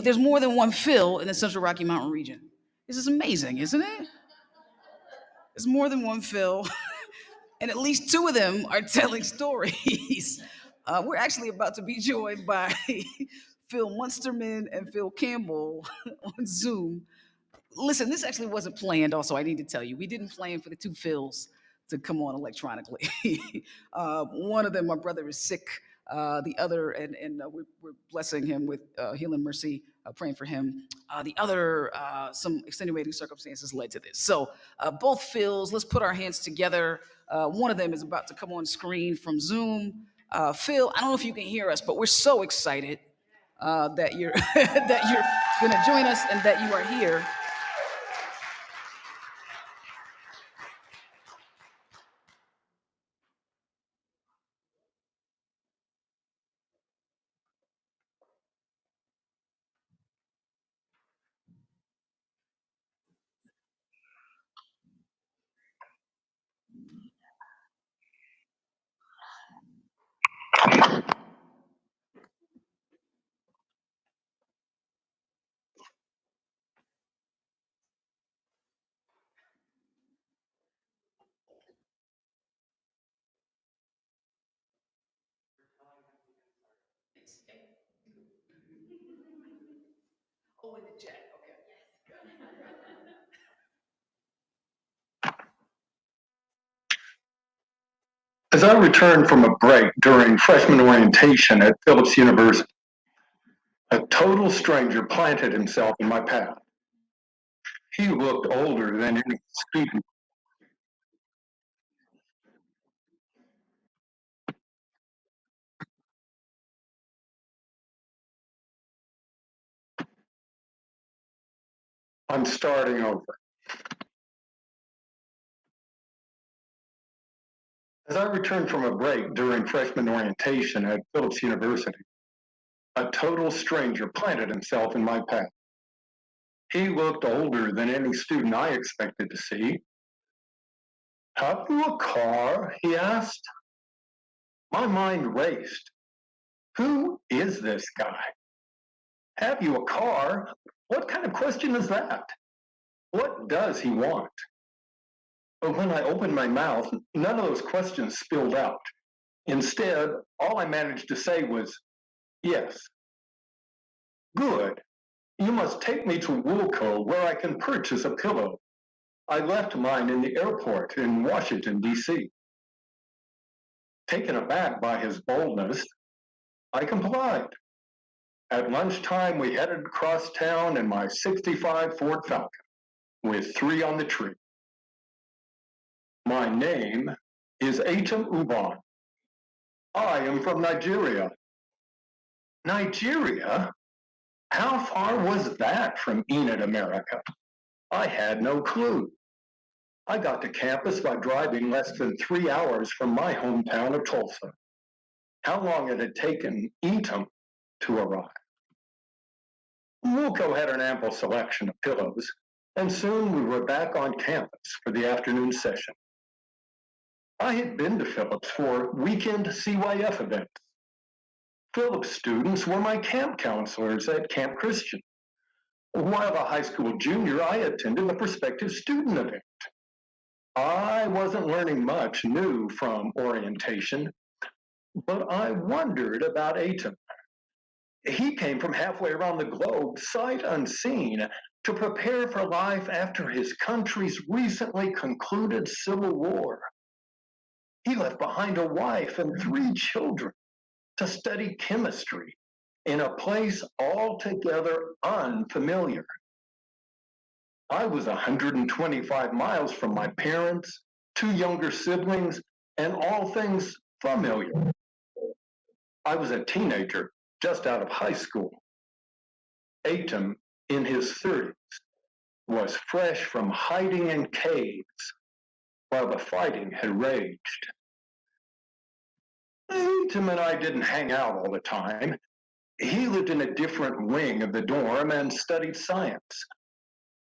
there's more than one Phil in the Central Rocky Mountain region. This is amazing, isn't it? There's more than one Phil, and at least 2 of them are telling stories. We're actually about to be joined by Phil Munsterman and Phil Campbell on Zoom. Listen, this actually wasn't planned. Also, I need to tell you, we didn't plan for the 2 Phils to come on electronically. One of them, my brother, is sick. The other, and we're blessing him with healing mercy, praying for him. The other, some extenuating circumstances led to this. So both Phils, let's put our hands together. One of them is about to come on screen from Zoom. Phil, I don't know if you can hear us, but we're so excited that you're that you're going to join us and that you are here. Oh, in the chat. Okay. As I returned from a break during freshman orientation at Phillips University, a total stranger planted himself in my path. He looked older than any student. I'm starting over. As I returned from a break during freshman orientation at Phillips University, a total stranger planted himself in my path. He looked older than any student I expected to see. Have you a car? He asked. My mind raced. Who is this guy? Have you a car? What kind of question is that? What does he want? But when I opened my mouth, none of those questions spilled out. Instead, all I managed to say was, yes. Good. You must take me to Woolco where I can purchase a pillow. I left mine in the airport in Washington, D.C. Taken aback by his boldness, I complied. At lunchtime, we headed across town in my '65 Ford Falcon with 3 on the tree. My name is Atom Yvonne. I am from Nigeria. Nigeria? How far was that from Enid, America? I had no clue. I got to campus by driving less than 3 hours from my hometown of Tulsa. How long it had taken Etam to arrive. Woolco had an ample selection of pillows, and soon we were back on campus for the afternoon session. I had been to Phillips for weekend CYF events. Phillips students were my camp counselors at Camp Christian. While a high school junior, I attended the prospective student event. I wasn't learning much new from orientation, but I wondered about Atom. He came from halfway around the globe, sight unseen, to prepare for life after his country's recently concluded civil war. He left behind a wife and 3 children to study chemistry in a place altogether unfamiliar. I was 125 miles from my parents, 2 younger siblings, and all things familiar. I was a teenager, just out of high school. Atom, in his 30s, was fresh from hiding in caves while the fighting had raged. Atom and I didn't hang out all the time. He lived in a different wing of the dorm and studied science,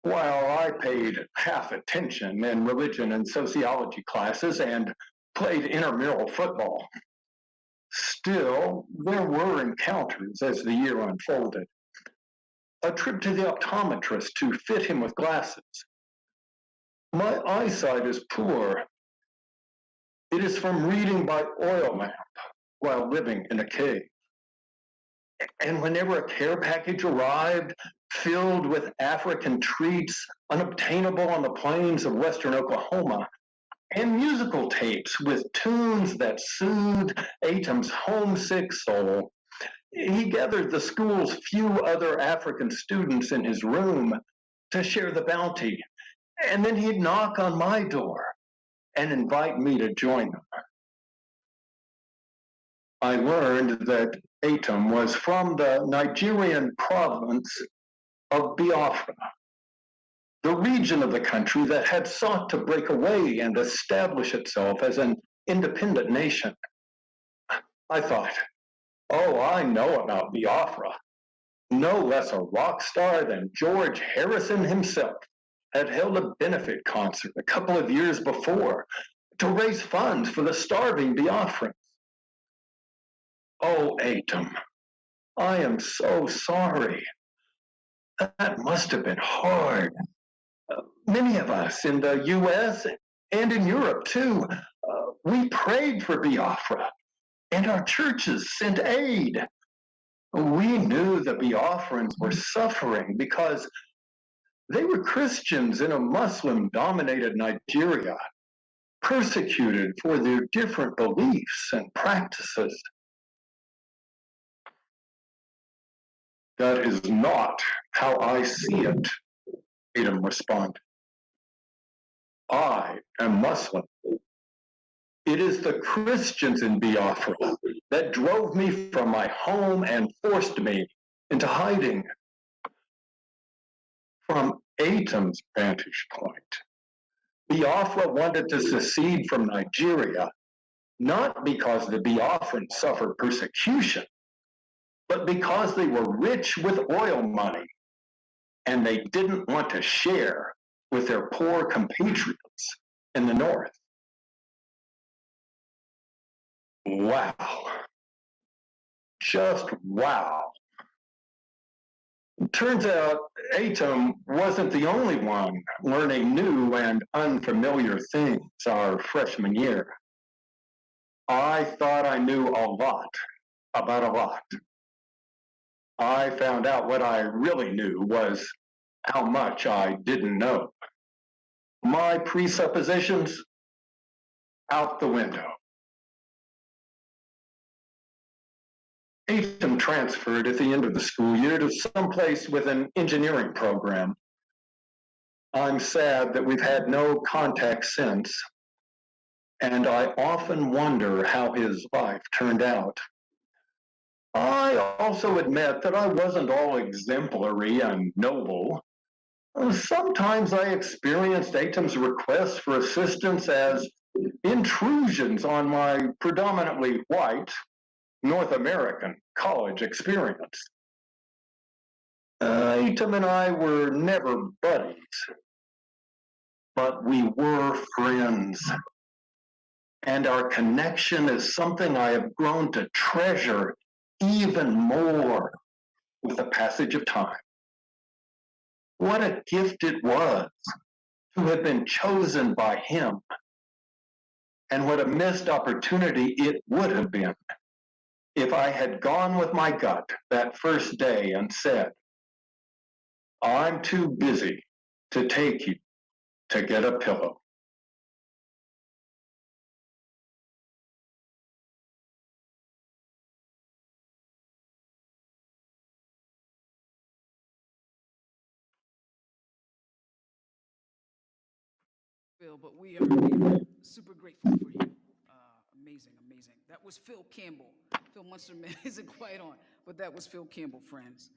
while I paid half attention in religion and sociology classes and played intramural football. Still, there were encounters as the year unfolded. A trip to the optometrist to fit him with glasses. My eyesight is poor. It is from reading by oil lamp while living in a cave. And whenever a care package arrived, filled with African treats unobtainable on the plains of western Oklahoma, and musical tapes with tunes that soothed Atom's homesick soul, he gathered the school's few other African students in his room to share the bounty, and then he'd knock on my door and invite me to join them. I learned that Atom was from the Nigerian province of Biafra, the region of the country that had sought to break away and establish itself as an independent nation. I thought, oh, I know about Biafra. No less a rock star than George Harrison himself had held a benefit concert a couple of years before to raise funds for the starving Biafrans. Oh, Atom, I am so sorry. That must have been hard. Many of us in the U.S. and in Europe, too, we prayed for Biafra, and our churches sent aid. We knew the Biafrans were suffering because they were Christians in a Muslim-dominated Nigeria, persecuted for their different beliefs and practices. That is not how I see it, Atom responded. I am Muslim. It is the Christians in Biafra that drove me from my home and forced me into hiding. From Atom's vantage point, Biafra wanted to secede from Nigeria, not because the Biafrans suffered persecution, but because they were rich with oil money, and they didn't want to share with their poor compatriots in the north. Wow. Just wow. Turns out Atom wasn't the only one learning new and unfamiliar things our freshman year. I thought I knew a lot about a lot. I found out what I really knew was how much I didn't know. My presuppositions out the window. Atom transferred at the end of the school year to someplace with an engineering program. I'm sad that we've had no contact since, and I often wonder how his life turned out. I also admit that I wasn't all exemplary and noble. Sometimes I experienced Atom's requests for assistance as intrusions on my predominantly white North American college experience. Atom and I were never buddies, but we were friends. And our connection is something I have grown to treasure even more with the passage of time. What a gift it was to have been chosen by him, and what a missed opportunity it would have been if I had gone with my gut that first day and said, I'm too busy to take you to get a pillow. Phil, but we are super grateful for you. Amazing, amazing. That was Phil Campbell. Phil Munsterman isn't quite on, but that was Phil Campbell, friends.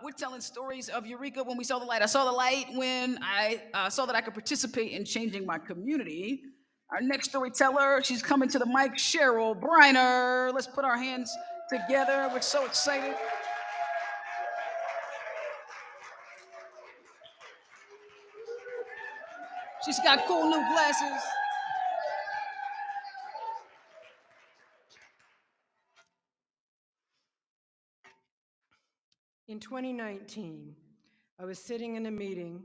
We're telling stories of Eureka when we saw the light. I saw the light when I saw that I could participate in changing my community. Our next storyteller, she's coming to the mic, Cheryl Briner. Let's put our hands together. We're so excited. She's got cool new glasses. In 2019, I was sitting in a meeting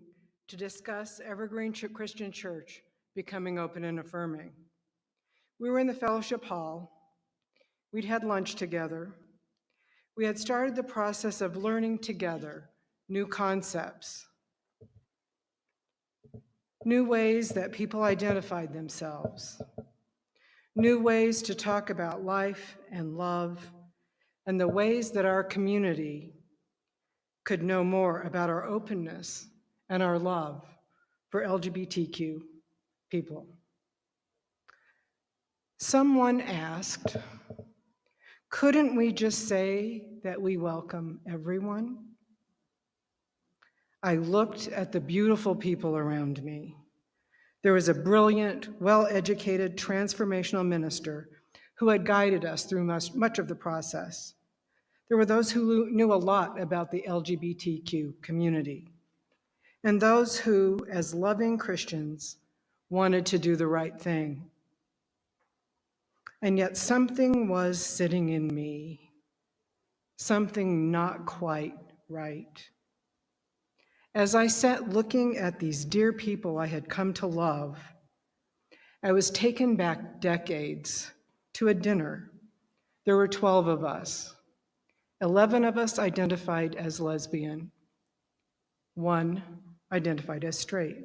to discuss Evergreen Christian Church becoming open and affirming. We were in the fellowship hall. We'd had lunch together. We had started the process of learning together new concepts, new ways that people identified themselves, new ways to talk about life and love, and the ways that our community could know more about our openness and our love for LGBTQ people. Someone asked, couldn't we just say that we welcome everyone? I looked at the beautiful people around me. There was a brilliant, well-educated, transformational minister who had guided us through much of the process. There were those who knew a lot about the LGBTQ community, and those who, as loving Christians, wanted to do the right thing. And yet something was sitting in me, something not quite right. As I sat looking at these dear people I had come to love, I was taken back decades to a dinner. There were 12 of us. 11 of us identified as lesbian. 1 identified as straight.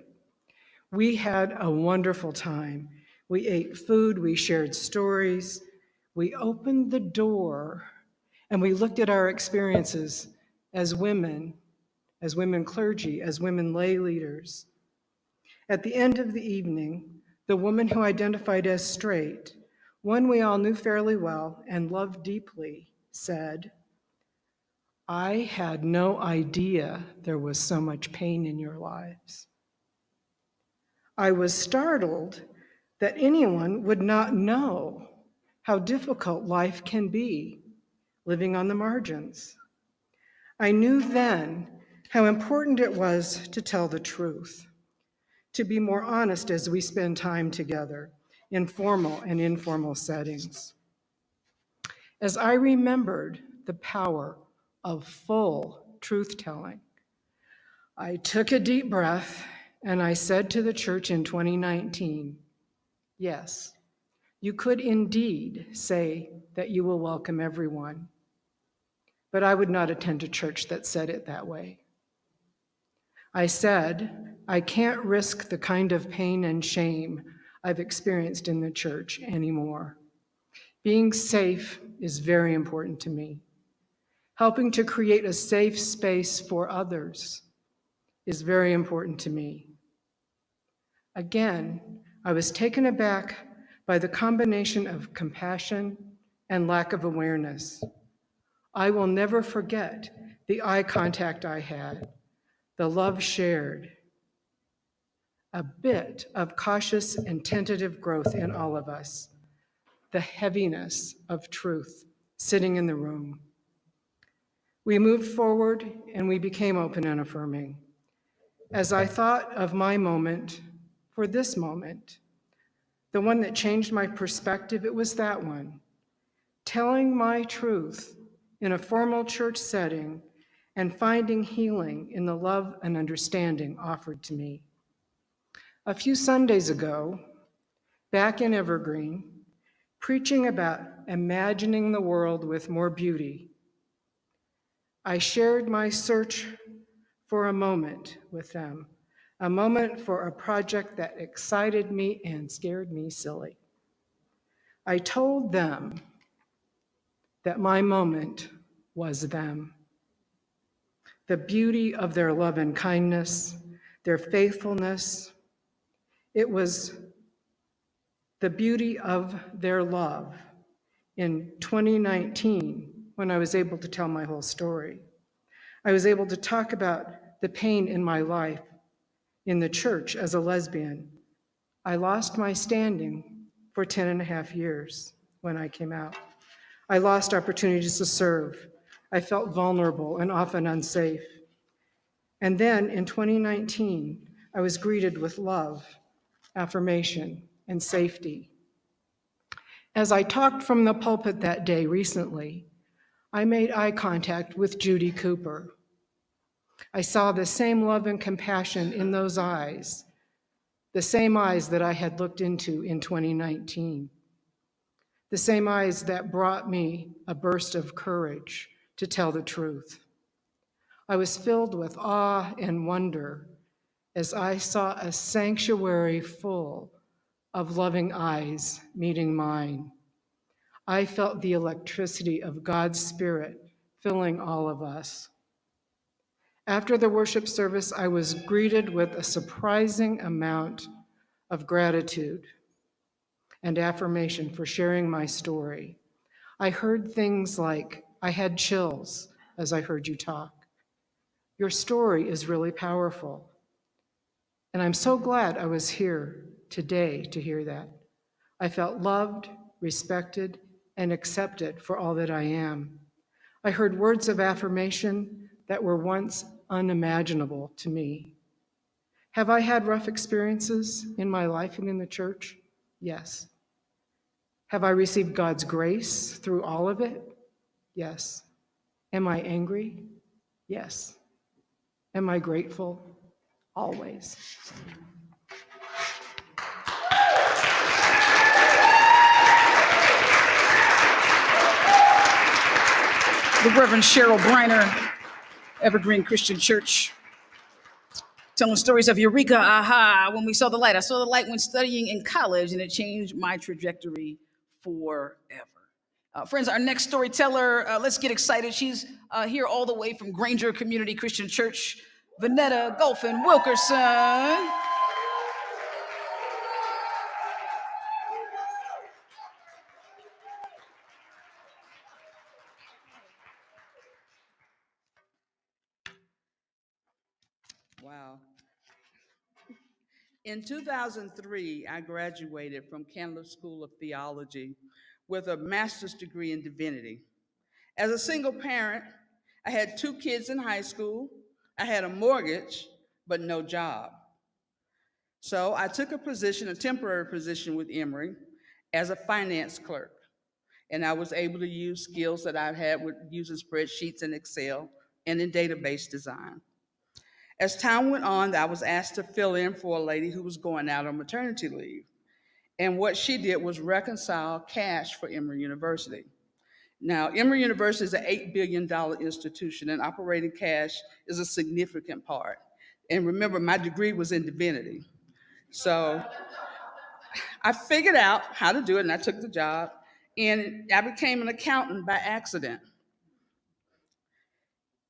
We had a wonderful time. We ate food, we shared stories, we opened the door, and we looked at our experiences as women clergy, as women lay leaders. At the end of the evening, the woman who identified as straight, one we all knew fairly well and loved deeply, said, I had no idea there was so much pain in your lives. I was startled that anyone would not know how difficult life can be living on the margins. I knew then how important it was to tell the truth, to be more honest as we spend time together in formal and informal settings. as I remembered the power of full truth-telling. I took a deep breath and I said to the church in 2019, yes, you could indeed say that you will welcome everyone, but I would not attend a church that said it that way. I said, I can't risk the kind of pain and shame I've experienced in the church anymore. Being safe is very important to me. Helping to create a safe space for others is very important to me. Again, I was taken aback by the combination of compassion and lack of awareness. I will never forget the eye contact I had, the love shared, a bit of cautious and tentative growth in all of us, the heaviness of truth sitting in the room. We moved forward and we became open and affirming. As I thought of my moment, for this moment, the one that changed my perspective, it was that one. Telling my truth in a formal church setting and finding healing in the love and understanding offered to me. A few Sundays ago, back in Evergreen, preaching about imagining the world with more beauty, I shared my search for a moment with them, a moment for a project that excited me and scared me silly. I told them that my moment was them. The beauty of their love and kindness, their faithfulness. It was the beauty of their love in 2019 when I was able to tell my whole story. I was able to talk about the pain in my life in the church as a lesbian. I lost my standing for 10 and a half years when I came out. I lost opportunities to serve. I felt vulnerable and often unsafe. And then in 2019, I was greeted with love, affirmation, and safety. As I talked from the pulpit that day recently, I made eye contact with Judy Cooper. I saw the same love and compassion in those eyes, the same eyes that I had looked into in 2019, the same eyes that brought me a burst of courage to tell the truth. I was filled with awe and wonder as I saw a sanctuary full of loving eyes meeting mine. I felt the electricity of God's Spirit filling all of us. After the worship service, I was greeted with a surprising amount of gratitude and affirmation for sharing my story. I heard things like, I had chills as I heard you talk. Your story is really powerful. And I'm so glad I was here today to hear that. I felt loved, respected, and accepted for all that I am. I heard words of affirmation that were once unimaginable to me. Have I had rough experiences in my life and in the church? Yes. Have I received God's grace through all of it? Yes. Am I angry? Yes. Am I grateful? Always. The Reverend Cheryl Briner, Evergreen Christian Church, telling stories of Eureka, aha, when we saw the light. I saw the light when studying in college, and it changed my trajectory forever. Friends, our next storyteller, let's get excited. She's here all the way from Granger Community Christian Church, Vanetta Wilkerson. Wow. In 2003, I graduated from Campbell School of Theology with a master's degree in divinity. As a single parent, I had 2 kids in high school. I had a mortgage, but no job. So I took a temporary position with Emory as a finance clerk. And I was able to use skills that I've had with using spreadsheets and Excel and in database design. As time went on, I was asked to fill in for a lady who was going out on maternity leave. And what she did was reconcile cash for Emory University. Now, Emory University is an $8 billion institution, and operating cash is a significant part. And remember, my degree was in divinity. So I figured out how to do it, and I took the job, and I became an accountant by accident.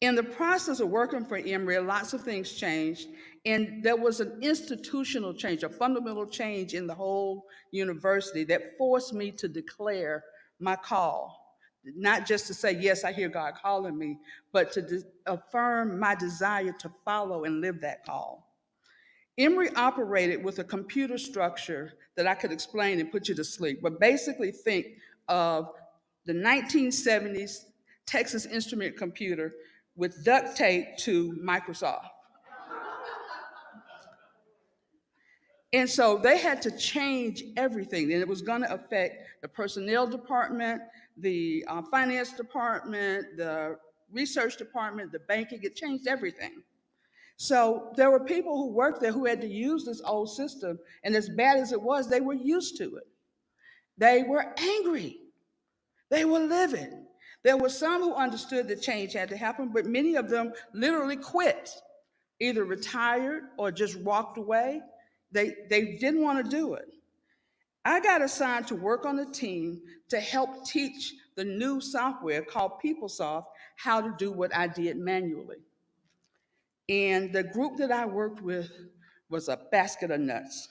In the process of working for Emory, lots of things changed, and there was an institutional change, a fundamental change in the whole university that forced me to declare my call. Not just to say, yes, I hear God calling me, but to affirm my desire to follow and live that call. Emory operated with a computer structure that I could explain and put you to sleep, but basically think of the 1970s Texas Instrument computer with duct tape to Microsoft. And so they had to change everything, and it was going to affect the personnel department, the finance department, the research department, the banking. It changed everything. So there were people who worked there who had to use this old system, and as bad as it was, they were used to it. They were angry. They were livid. There were some who understood that change had to happen, but many of them literally quit, either retired or just walked away. They didn't want to do it. I got assigned to work on a team to help teach the new software called PeopleSoft how to do what I did manually. And the group that I worked with was a basket of nuts.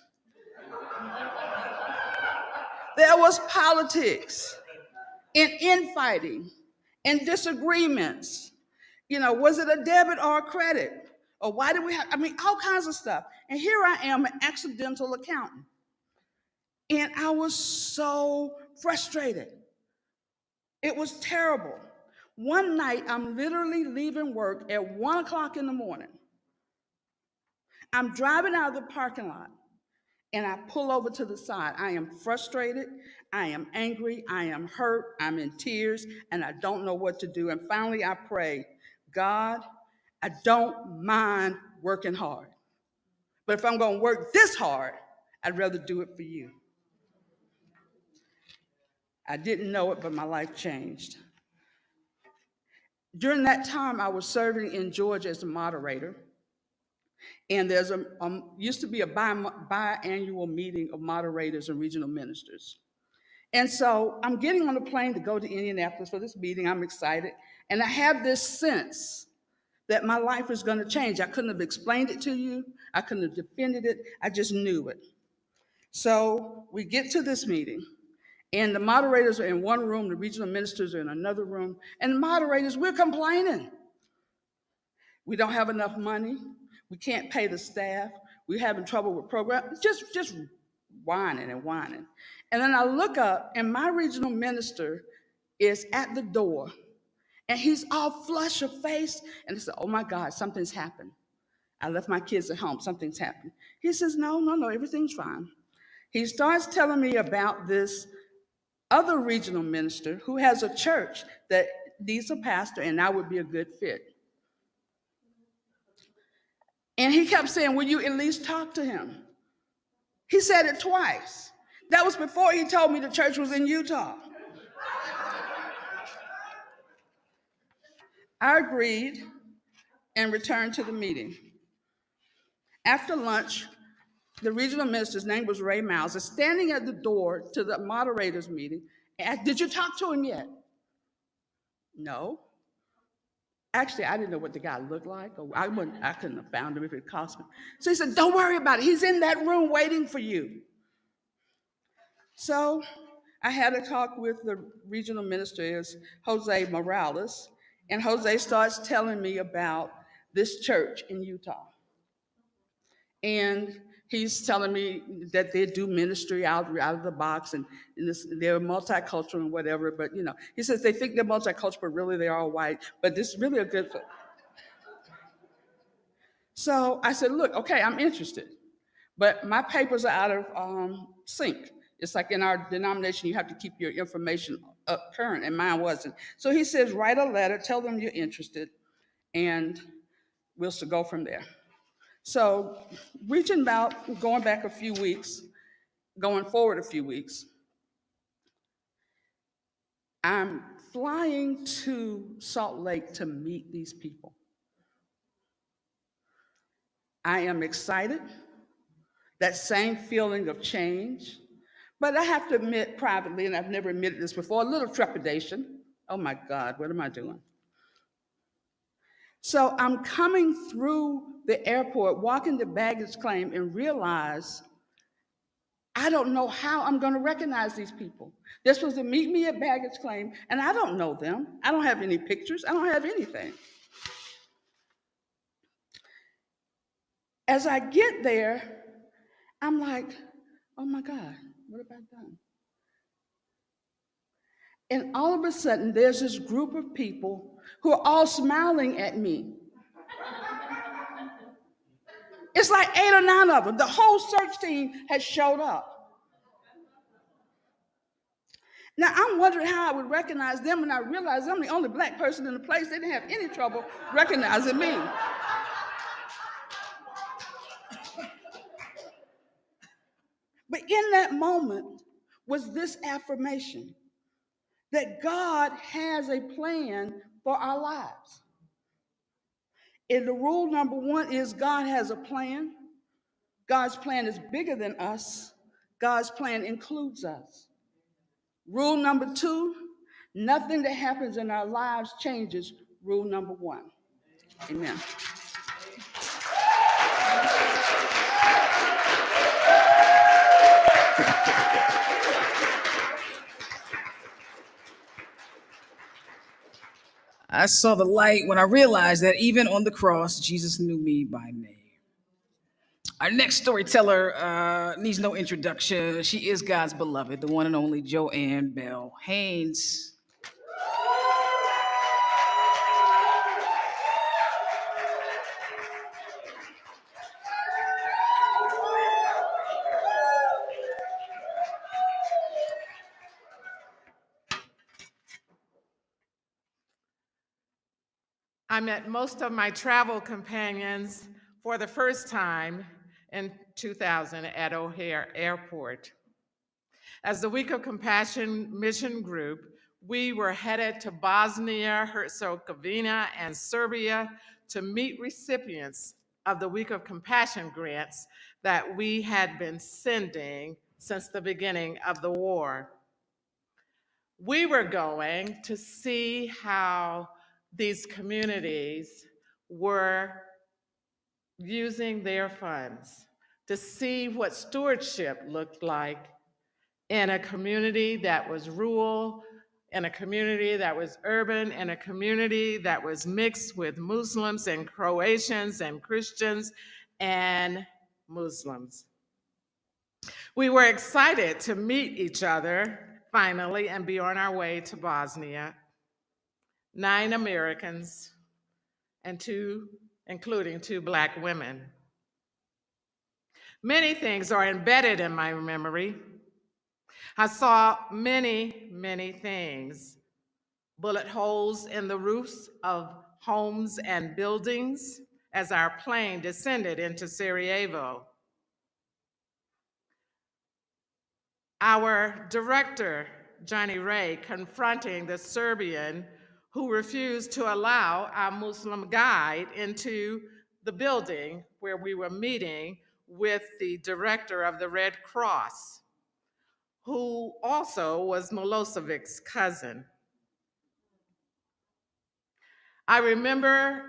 There was politics and infighting and disagreements. You know, was it a debit or a credit? Or why did we have, all kinds of stuff. And here I am, an accidental accountant. And I was so frustrated. It was terrible. One night, I'm literally leaving work at 1 o'clock in the morning. I'm driving out of the parking lot, and I pull over to the side. I am frustrated, I am angry, I am hurt, I'm in tears, and I don't know what to do. And finally, I pray, God, I don't mind working hard. But if I'm going to work this hard, I'd rather do it for you. I didn't know it, but my life changed. During that time, I was serving in Georgia as a moderator. And there's used to be a biannual meeting of moderators and regional ministers. And so I'm getting on a plane to go to Indianapolis for this meeting. I'm excited. And I have this sense that my life is going to change. I couldn't have explained it to you. I couldn't have defended it. I just knew it. So we get to this meeting, and the moderators are in one room, the regional ministers are in another room, and the moderators, we're complaining. We don't have enough money. We can't pay the staff. We're having trouble with programs, just whining and whining. And then I look up, and my regional minister is at the door, and he's all flush of face, and I said, oh my God, something's happened. I left my kids at home, something's happened. He says, no, everything's fine. He starts telling me about this other regional minister who has a church that needs a pastor, and I would be a good fit. And he kept saying, will you at least talk to him? He said it twice. That was before he told me the church was in Utah. I agreed and returned to the meeting. After lunch, the regional minister's name was Ray Miles, is standing at the door to the moderators meeting. Did you talk to him yet? No. Actually, I didn't know what the guy looked like. Or I couldn't have found him if it cost me. So he said, don't worry about it. He's in that room waiting for you. So I had a talk with the regional minister, Jose Morales, and Jose starts telling me about this church in Utah. And he's telling me that they do ministry out of the box, and they're multicultural and whatever, but he says they think they're multicultural, but really they're all white, but this is really a good thing. So I said, look, okay, I'm interested, but my papers are out of sync. It's like in our denomination, you have to keep your information current, and mine wasn't. So he says, write a letter, tell them you're interested, and we'll go from there. So reaching about, going back a few weeks, going forward a few weeks, I'm flying to Salt Lake to meet these people. I am excited, that same feeling of change, but I have to admit privately, and I've never admitted this before, a little trepidation. Oh my God, what am I doing? So I'm coming through the airport, walking the baggage claim, and realize I don't know how I'm going to recognize these people. They're supposed to meet me at baggage claim, and I don't know them. I don't have any pictures. I don't have anything. As I get there, I'm like, oh my God, what have I done? And all of a sudden, there's this group of people who are all smiling at me. It's like 8 or 9 of them. The whole search team has showed up. Now, I'm wondering how I would recognize them, and I realized I'm the only Black person in the place. They didn't have any trouble recognizing me. But in that moment was this affirmation that God has a plan for our lives. And the rule number 1 is God has a plan. God's plan is bigger than us. God's plan includes us. Rule number 2, nothing that happens in our lives changes rule number 1. Amen. I saw the light when I realized that even on the cross, Jesus knew me by name. Our next storyteller needs no introduction. She is God's beloved, the one and only Joanne Bell Haynes. I met most of my travel companions for the first time in 2000 at O'Hare Airport. As the Week of Compassion mission group, we were headed to Bosnia, Herzegovina, and Serbia to meet recipients of the Week of Compassion grants that we had been sending since the beginning of the war. We were going to see how these communities were using their funds, to see what stewardship looked like in a community that was rural, in a community that was urban, in a community that was mixed with Muslims and Croatians and Christians and Muslims. We were excited to meet each other finally and be on our way to Bosnia. 9 Americans and 2, including 2 Black women. Many things are embedded in my memory. I saw many, many things. Bullet holes in the roofs of homes and buildings as our plane descended into Sarajevo. Our director, Johnny Ray, confronting the Serbian who refused to allow our Muslim guide into the building where we were meeting with the director of the Red Cross, who also was Milosevic's cousin. I remember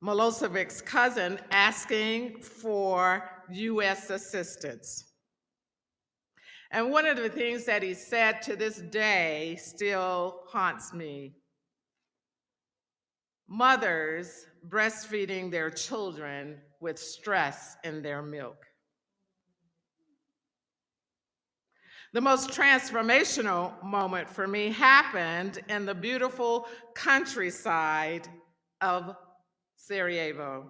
Milosevic's cousin asking for US assistance. And one of the things that he said to this day still haunts me. Mothers breastfeeding their children with stress in their milk. The most transformational moment for me happened in the beautiful countryside of Sarajevo.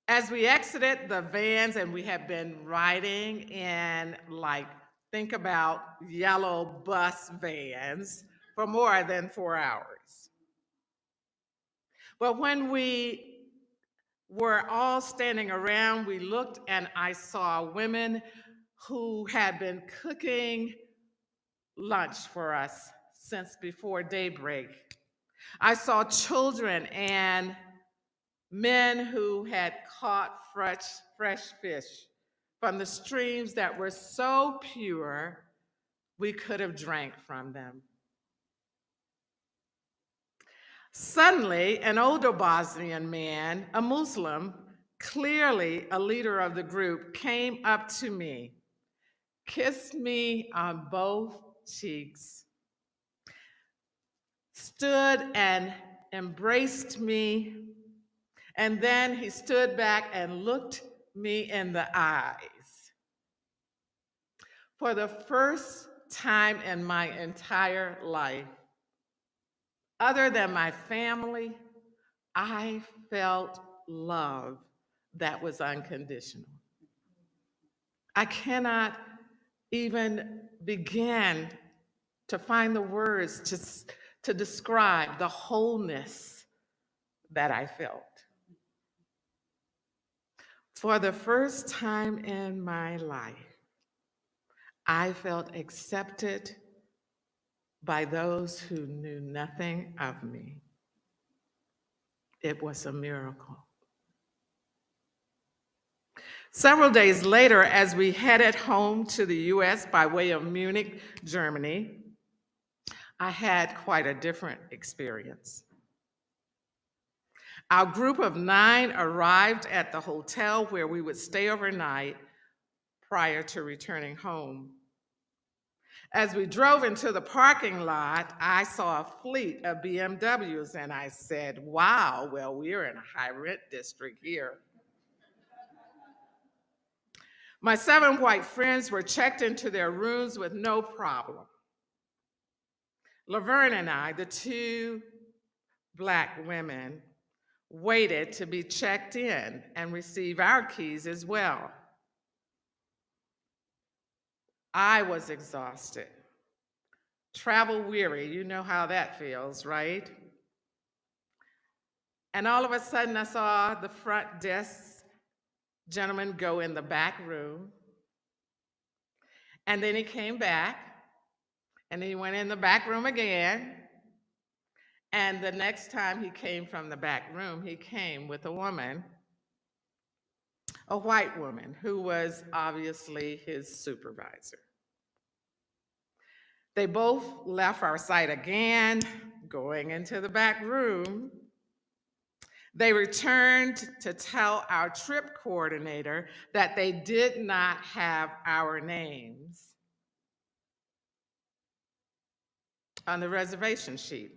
As we exited the vans, and we had been riding in like think about yellow bus vans for more than 4 hours. But when we were all standing around, we looked and I saw women who had been cooking lunch for us since before daybreak. I saw children and men who had caught fresh fish from the streams that were so pure we could have drank from them. Suddenly, an older Bosnian man, a Muslim, clearly a leader of the group, came up to me, kissed me on both cheeks, stood and embraced me, and then he stood back and looked me in the eyes. For the first time in my entire life, other than my family, I felt love that was unconditional. I cannot even begin to find the words to describe the wholeness that I felt. For the first time in my life, I felt accepted by those who knew nothing of me. It was a miracle. Several days later, as we headed home to the US by way of Munich, Germany, I had quite a different experience. Our group of 9 arrived at the hotel where we would stay overnight prior to returning home. As we drove into the parking lot, I saw a fleet of BMWs and I said, wow, well, we're in a high rent district here. My 7 white friends were checked into their rooms with no problem. Laverne and I, the 2 Black women, waited to be checked in and receive our keys as well. I was exhausted, travel weary, you know how that feels, right? And all of a sudden I saw the front desk gentleman go in the back room, and then he came back, and he went in the back room again, and the next time he came from the back room, he came with a woman, a white woman, who was obviously his supervisor. They both left our site again, going into the back room. They returned to tell our trip coordinator that they did not have our names on the reservation sheet.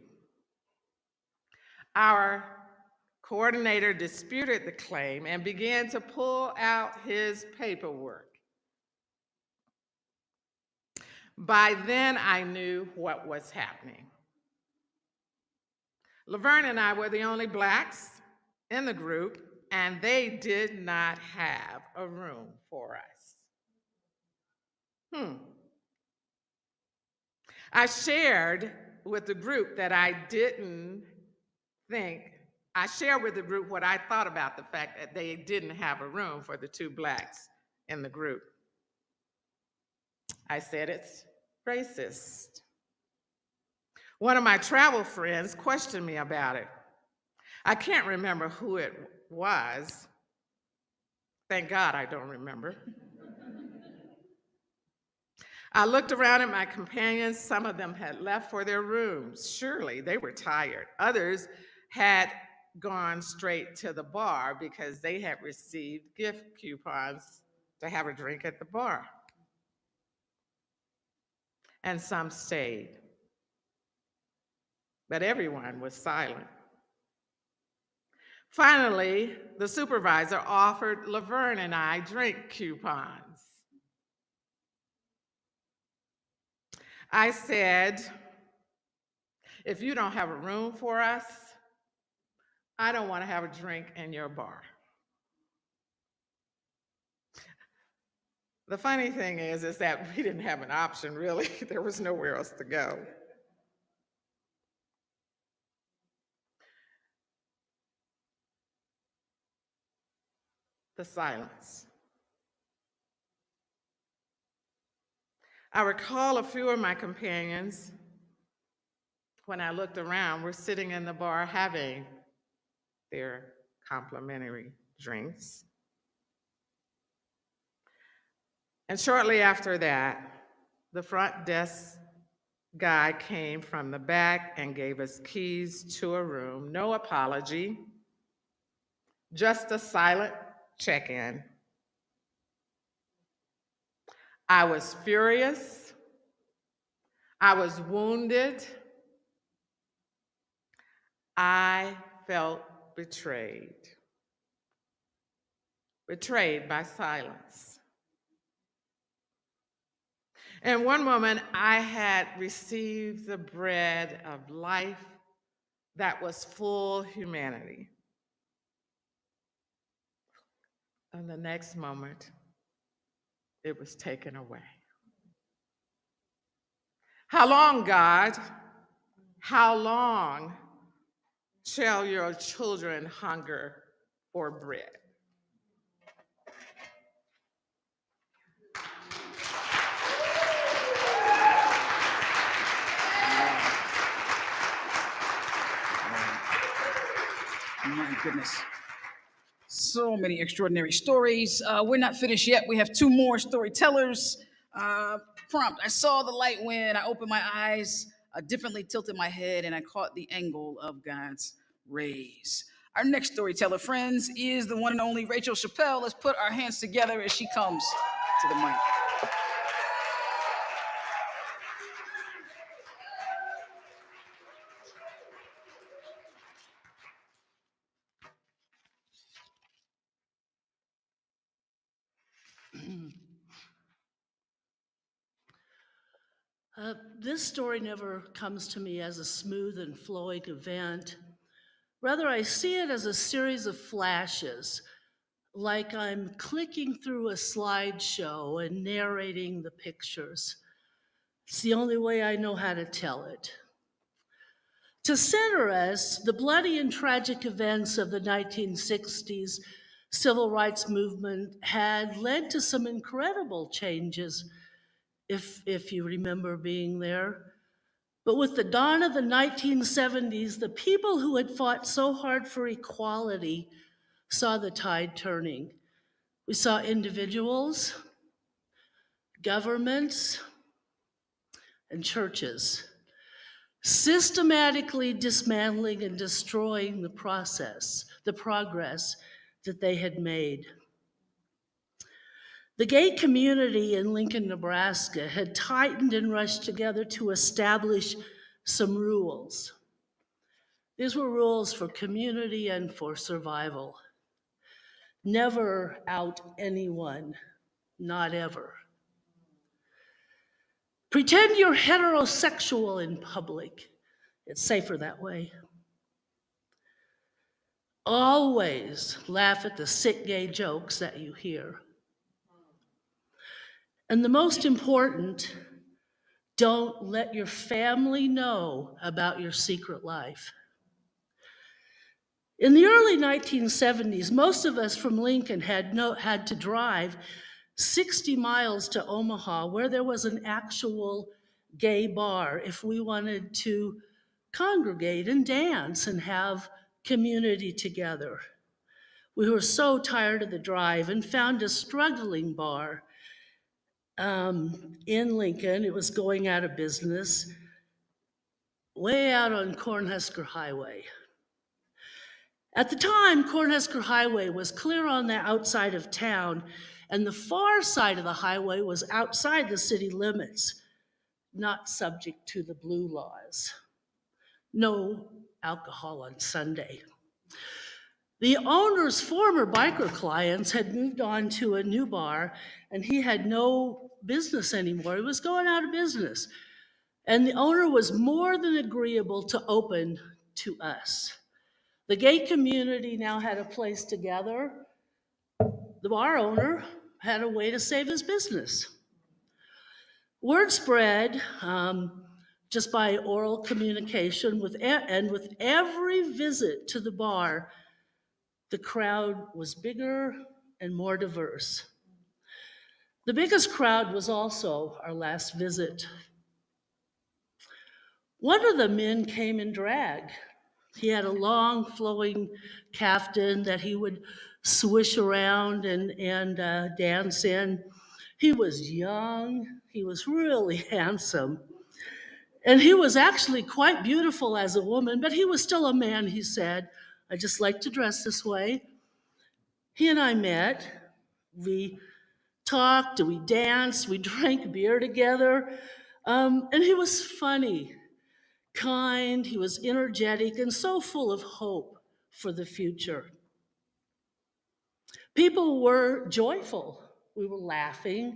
Our coordinator disputed the claim and began to pull out his paperwork. By then, I knew what was happening. Laverne and I were the only Blacks in the group, and they did not have a room for us. I shared with the group what I thought about the fact that they didn't have a room for the 2 Blacks in the group. I said, it's racist. One of my travel friends questioned me about it. I can't remember who it was. Thank God I don't remember. I looked around at my companions. Some of them had left for their rooms. Surely they were tired. Others had gone straight to the bar because they had received gift coupons to have a drink at the bar. And some stayed. But everyone was silent. Finally, the supervisor offered Laverne and I drink coupons. I said, if you don't have a room for us, I don't want to have a drink in your bar. The funny thing is that we didn't have an option, really. There was nowhere else to go. The silence. I recall a few of my companions, when I looked around, were sitting in the bar having their complimentary drinks. And shortly after that, the front desk guy came from the back and gave us keys to a room. No apology, just a silent check-in. I was furious. I was wounded. I felt betrayed. Betrayed by silence. In one moment, I had received the bread of life that was full humanity. And the next moment, it was taken away. How long, God? How long shall your children hunger for bread? My goodness. So many extraordinary stories. We're not finished yet. We have two more storytellers. Prompt. I saw the light when I opened my eyes, differently tilted my head, and I caught the angle of God's rays. Our next storyteller, friends, is the one and only Rachel Chappelle. Let's put our hands together as she comes to the mic. This story never comes to me as a smooth and flowing event. Rather, I see it as a series of flashes, like I'm clicking through a slideshow and narrating the pictures. It's the only way I know how to tell it. To center us, the bloody and tragic events of the 1960s civil rights movement had led to some incredible changes, if you remember being there. But with the dawn of the 1970s, the people who had fought so hard for equality saw the tide turning. We saw individuals, governments, and churches systematically dismantling and destroying the progress that they had made. The gay community in Lincoln, Nebraska had tightened and rushed together to establish some rules. These were rules for community and for survival. Never out anyone, not ever. Pretend you're heterosexual in public. It's safer that way. Always laugh at the sick gay jokes that you hear. And the most important, don't let your family know about your secret life. In the early 1970s, most of us from Lincoln had to drive 60 miles to Omaha, where there was an actual gay bar, if we wanted to congregate and dance and have community together. We were so tired of the drive and found a struggling bar in Lincoln. It was going out of business, way out on Cornhusker Highway. At the time, Cornhusker Highway was clear on the outside of town, and the far side of the highway was outside the city limits, not subject to the blue laws. No alcohol on Sunday. The owner's former biker clients had moved on to a new bar, and he had no business anymore. He was going out of business. And the owner was more than agreeable to open to us. The gay community now had a place together. The bar owner had a way to save his business. Word spread just by oral communication, and with every visit to the bar, the crowd was bigger and more diverse. The biggest crowd was also our last visit. One of the men came in drag. He had a long flowing caftan that he would swish around and dance in. He was young, he was really handsome, and he was actually quite beautiful as a woman, but he was still a man, he said. I just like to dress this way. He and I met. We talked, we danced, we drank beer together, and he was funny, kind, he was energetic, and so full of hope for the future. People were joyful. We were laughing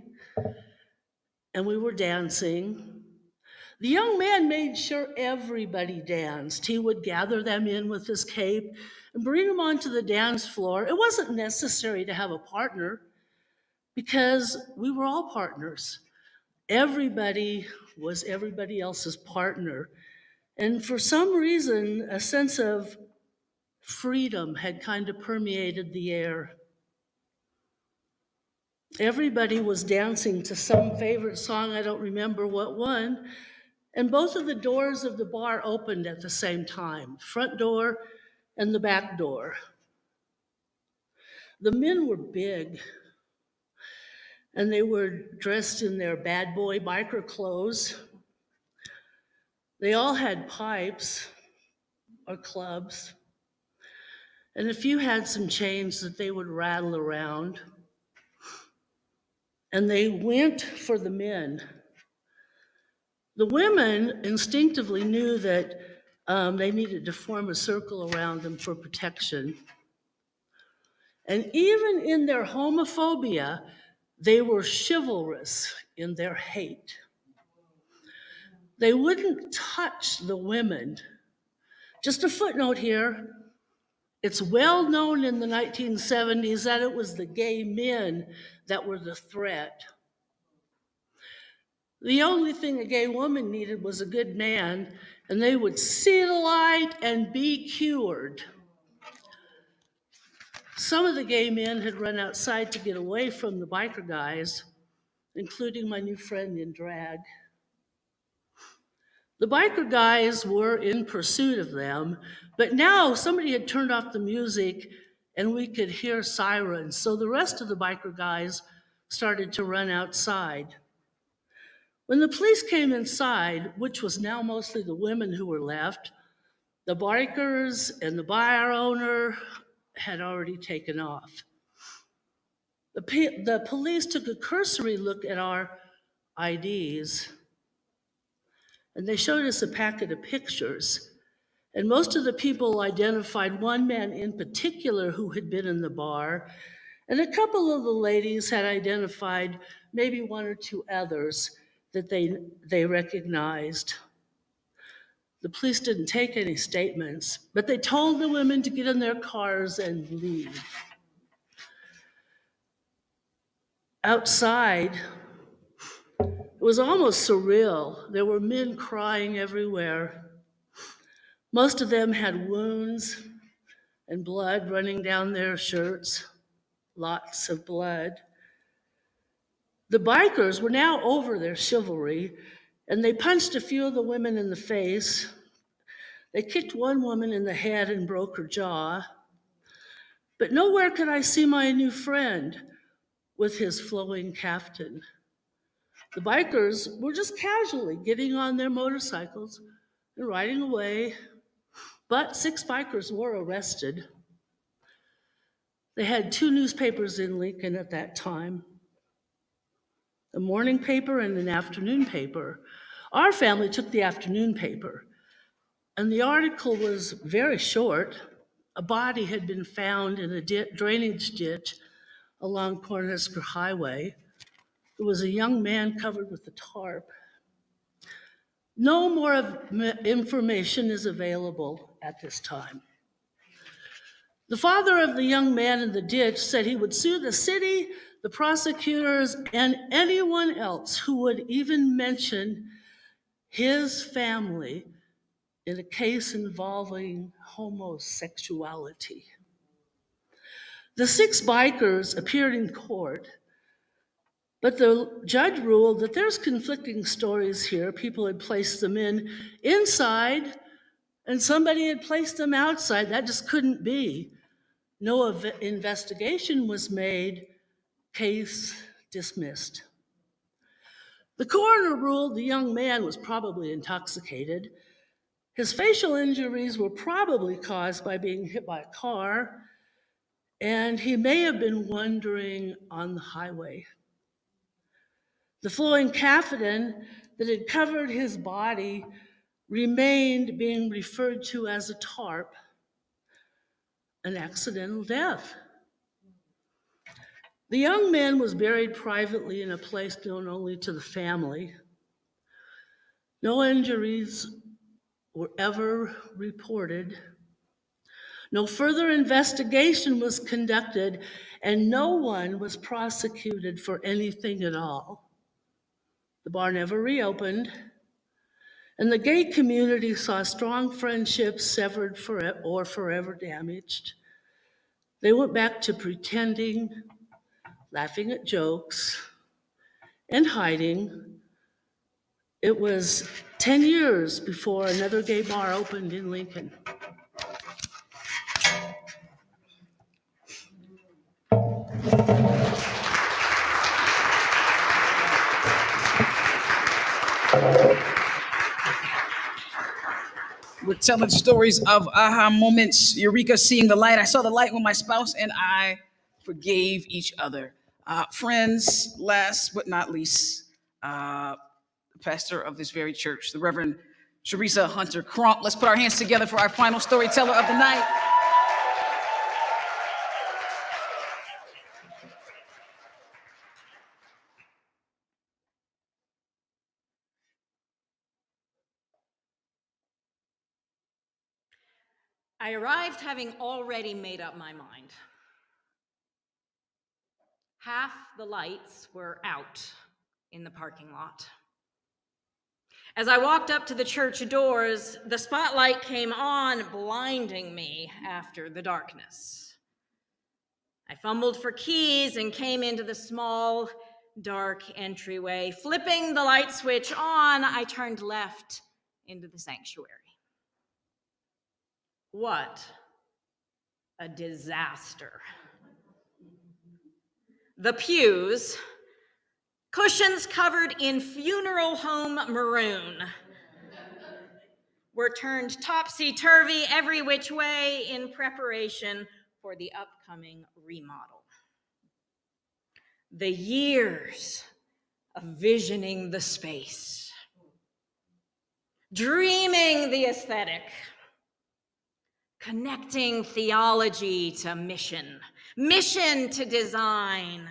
and we were dancing. The young man made sure everybody danced. He would gather them in with his cape and bring them onto the dance floor. It wasn't necessary to have a partner because we were all partners. Everybody was everybody else's partner. And for some reason, a sense of freedom had kind of permeated the air. Everybody was dancing to some favorite song, I don't remember what one, and both of the doors of the bar opened at the same time, front door and the back door. The men were big, and they were dressed in their bad boy biker clothes. They all had pipes or clubs, and a few had some chains that they would rattle around. And they went for the men. The women instinctively knew that they needed to form a circle around them for protection. And even in their homophobia, they were chivalrous in their hate. They wouldn't touch the women. Just a footnote here. It's well known in the 1970s that it was the gay men that were the threat. The only thing a gay woman needed was a good man, and they would see the light and be cured. Some of the gay men had run outside to get away from the biker guys, including my new friend in drag. The biker guys were in pursuit of them, but now somebody had turned off the music and we could hear sirens, so the rest of the biker guys started to run outside. When the police came inside, which was now mostly the women who were left, the bikers and the bar owner had already taken off. The police took a cursory look at our IDs, and they showed us a packet of pictures. And most of the people identified one man in particular who had been in the bar, and a couple of the ladies had identified maybe one or two others that they recognized. The police didn't take any statements, but they told the women to get in their cars and leave. Outside, it was almost surreal. There were men crying everywhere. Most of them had wounds and blood running down their shirts, lots of blood. The bikers were now over their chivalry, and they punched a few of the women in the face. They kicked one woman in the head and broke her jaw. But nowhere could I see my new friend with his flowing caftan. The bikers were just casually getting on their motorcycles and riding away, but 6 bikers were arrested. They had 2 newspapers in Lincoln at that time, a morning paper and an afternoon paper. Our family took the afternoon paper, and the article was very short. A body had been found in a drainage ditch along Cornhusker Highway. It was a young man covered with a tarp. No more information is available at this time. The father of the young man in the ditch said he would sue the city, the prosecutors, and anyone else who would even mention his family in a case involving homosexuality. The 6 bikers appeared in court, but the judge ruled that there's conflicting stories here. People had placed them inside, and somebody had placed them outside. That just couldn't be. No investigation was made. Case dismissed. The coroner ruled the young man was probably intoxicated. His facial injuries were probably caused by being hit by a car, and he may have been wandering on the highway. The flowing caftan that had covered his body remained being referred to as a tarp, an accidental death. The young man was buried privately in a place known only to the family. No injuries were ever reported. No further investigation was conducted, and no one was prosecuted for anything at all. The bar never reopened, and the gay community saw strong friendships severed or forever damaged. They went back to pretending, laughing at jokes, and hiding. It was 10 years before another gay bar opened in Lincoln. We're telling stories of aha moments, eureka, seeing the light. I saw the light with my spouse and I forgave each other. Friends, last but not least, the pastor of this very church, the Reverend Sharisa Hunter Crump. Let's put our hands together for our final storyteller of the night. I arrived having already made up my mind. Half the lights were out in the parking lot. As I walked up to the church doors, the spotlight came on, blinding me after the darkness. I fumbled for keys and came into the small, dark entryway. Flipping the light switch on, I turned left into the sanctuary. What a disaster. The pews, cushions covered in funeral home maroon, were turned topsy-turvy every which way in preparation for the upcoming remodel. The years of visioning the space, dreaming the aesthetic, connecting theology to mission, mission to design,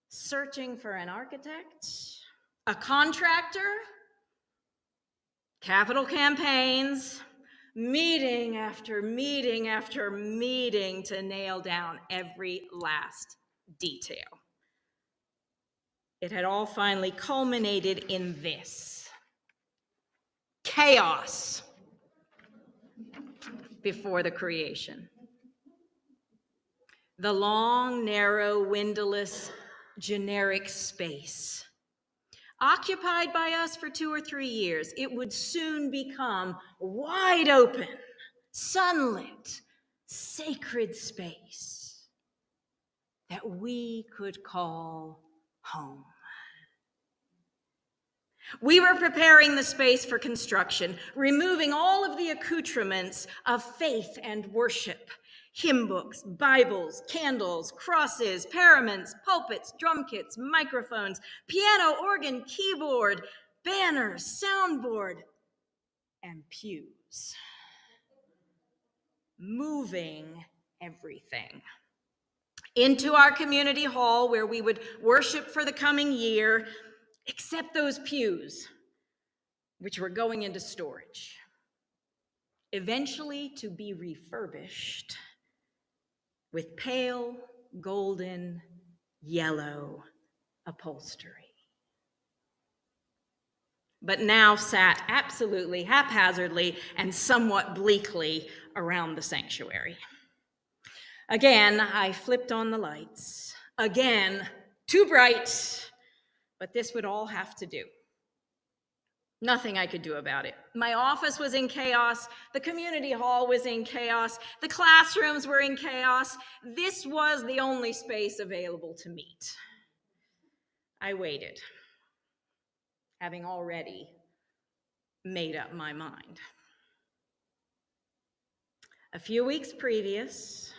searching for an architect, a contractor, capital campaigns, meeting after meeting after meeting to nail down every last detail. It had all finally culminated in this: chaos before the creation. The long, narrow, windowless, generic space, occupied by us for 2 or 3 years, it would soon become wide open, sunlit, sacred space that we could call home. We were preparing the space for construction, removing all of the accoutrements of faith and worship: hymn books, Bibles, candles, crosses, paraments, pulpits, drum kits, microphones, piano, organ, keyboard, banners, soundboard, and pews. Moving everything into our community hall where we would worship for the coming year, except those pews, which were going into storage, eventually to be refurbished with pale golden yellow upholstery. But now sat absolutely haphazardly and somewhat bleakly around the sanctuary. Again, I flipped on the lights. Again, too bright, but this would all have to do. Nothing I could do about it. My office was in chaos. The community hall was in chaos. The classrooms were in chaos. This was the only space available to meet. I waited, having already made up my mind. A few weeks previous,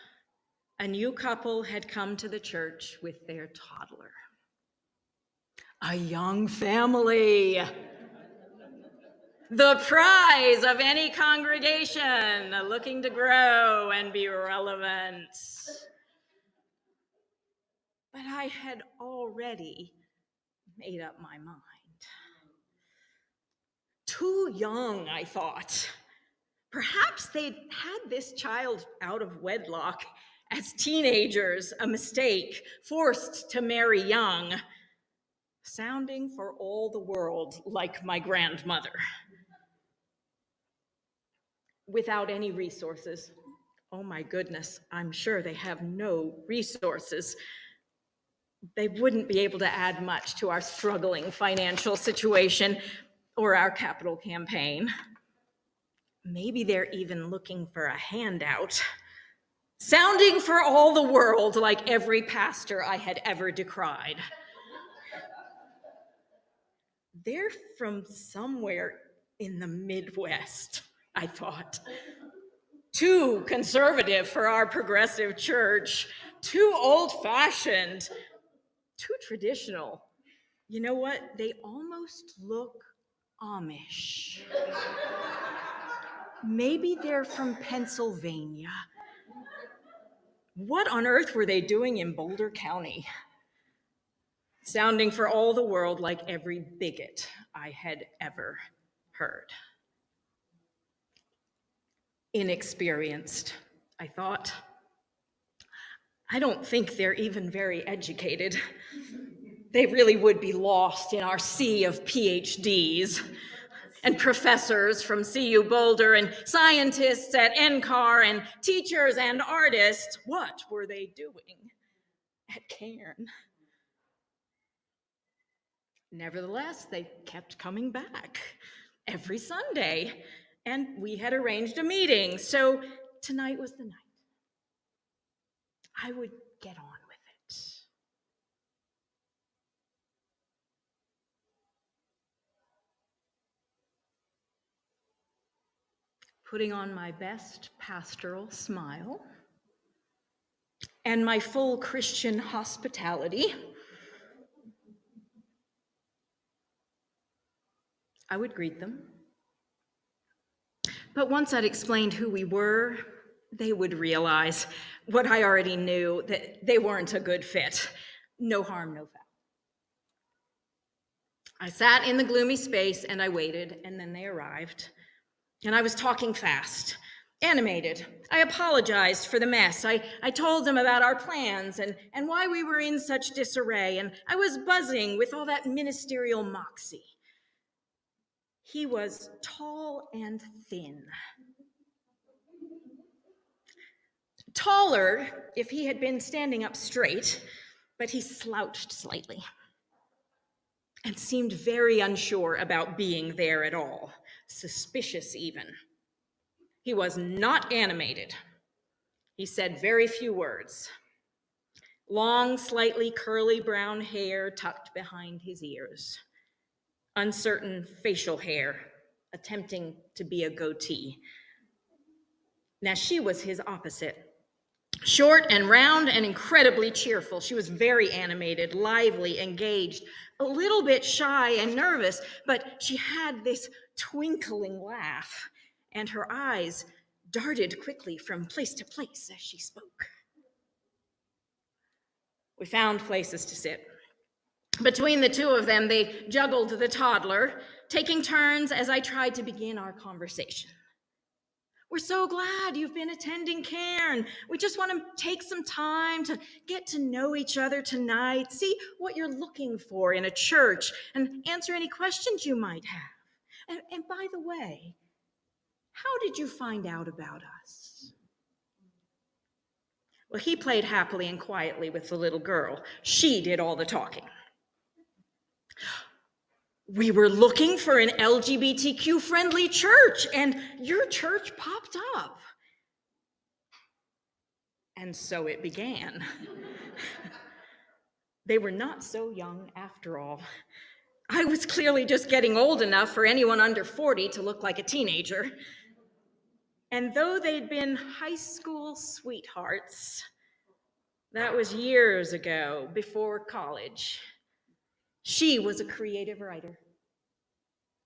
a new couple had come to the church with their toddler. A young family. The prize of any congregation looking to grow and be relevant. But I had already made up my mind. Too young, I thought. Perhaps they'd had this child out of wedlock as teenagers, a mistake, forced to marry young, sounding for all the world like my grandmother. Without any resources. Oh my goodness, I'm sure they have no resources. They wouldn't be able to add much to our struggling financial situation or our capital campaign. Maybe they're even looking for a handout, sounding for all the world like every pastor I had ever decried. They're from somewhere in the Midwest, I thought. Too conservative for our progressive church, too old-fashioned, too traditional. You know what? They almost look Amish. Maybe they're from Pennsylvania. What on earth were they doing in Boulder County? Sounding for all the world like every bigot I had ever heard. Inexperienced, I thought. I don't think they're even very educated. They really would be lost in our sea of PhDs and professors from CU Boulder and scientists at NCAR and teachers and artists. What were they doing at Cairn? Nevertheless, they kept coming back every Sunday, and we had arranged a meeting, so tonight was the night. I would get on with it. Putting on my best pastoral smile and my full Christian hospitality, I would greet them. But once I'd explained who we were, they would realize what I already knew, that they weren't a good fit. No harm, no foul. I sat in the gloomy space and I waited, and then they arrived. And I was talking fast, animated. I apologized for the mess. I told them about our plans and why we were in such disarray, and I was buzzing with all that ministerial moxie. He was tall and thin. Taller if he had been standing up straight, but he slouched slightly and seemed very unsure about being there at all, suspicious even. He was not animated. He said very few words. Long, slightly curly brown hair tucked behind his ears. Uncertain facial hair, attempting to be a goatee. Now she was his opposite. Short and round and incredibly cheerful. She was very animated, lively, engaged, a little bit shy and nervous, but she had this twinkling laugh, and her eyes darted quickly from place to place as she spoke. We found places to sit. Between the two of them, they juggled the toddler, taking turns as I tried to begin our conversation. We're so glad you've been attending Cairn. We just want to take some time to get to know each other tonight, see what you're looking for in a church, and answer any questions you might have. And by the way, how did you find out about us? Well, he played happily and quietly with the little girl. She did all the talking. We were looking for an LGBTQ-friendly church, and your church popped up. And so it began. They were not so young after all. I was clearly just getting old enough for anyone under 40 to look like a teenager. And though they'd been high school sweethearts, that was years ago, before college. She was a creative writer.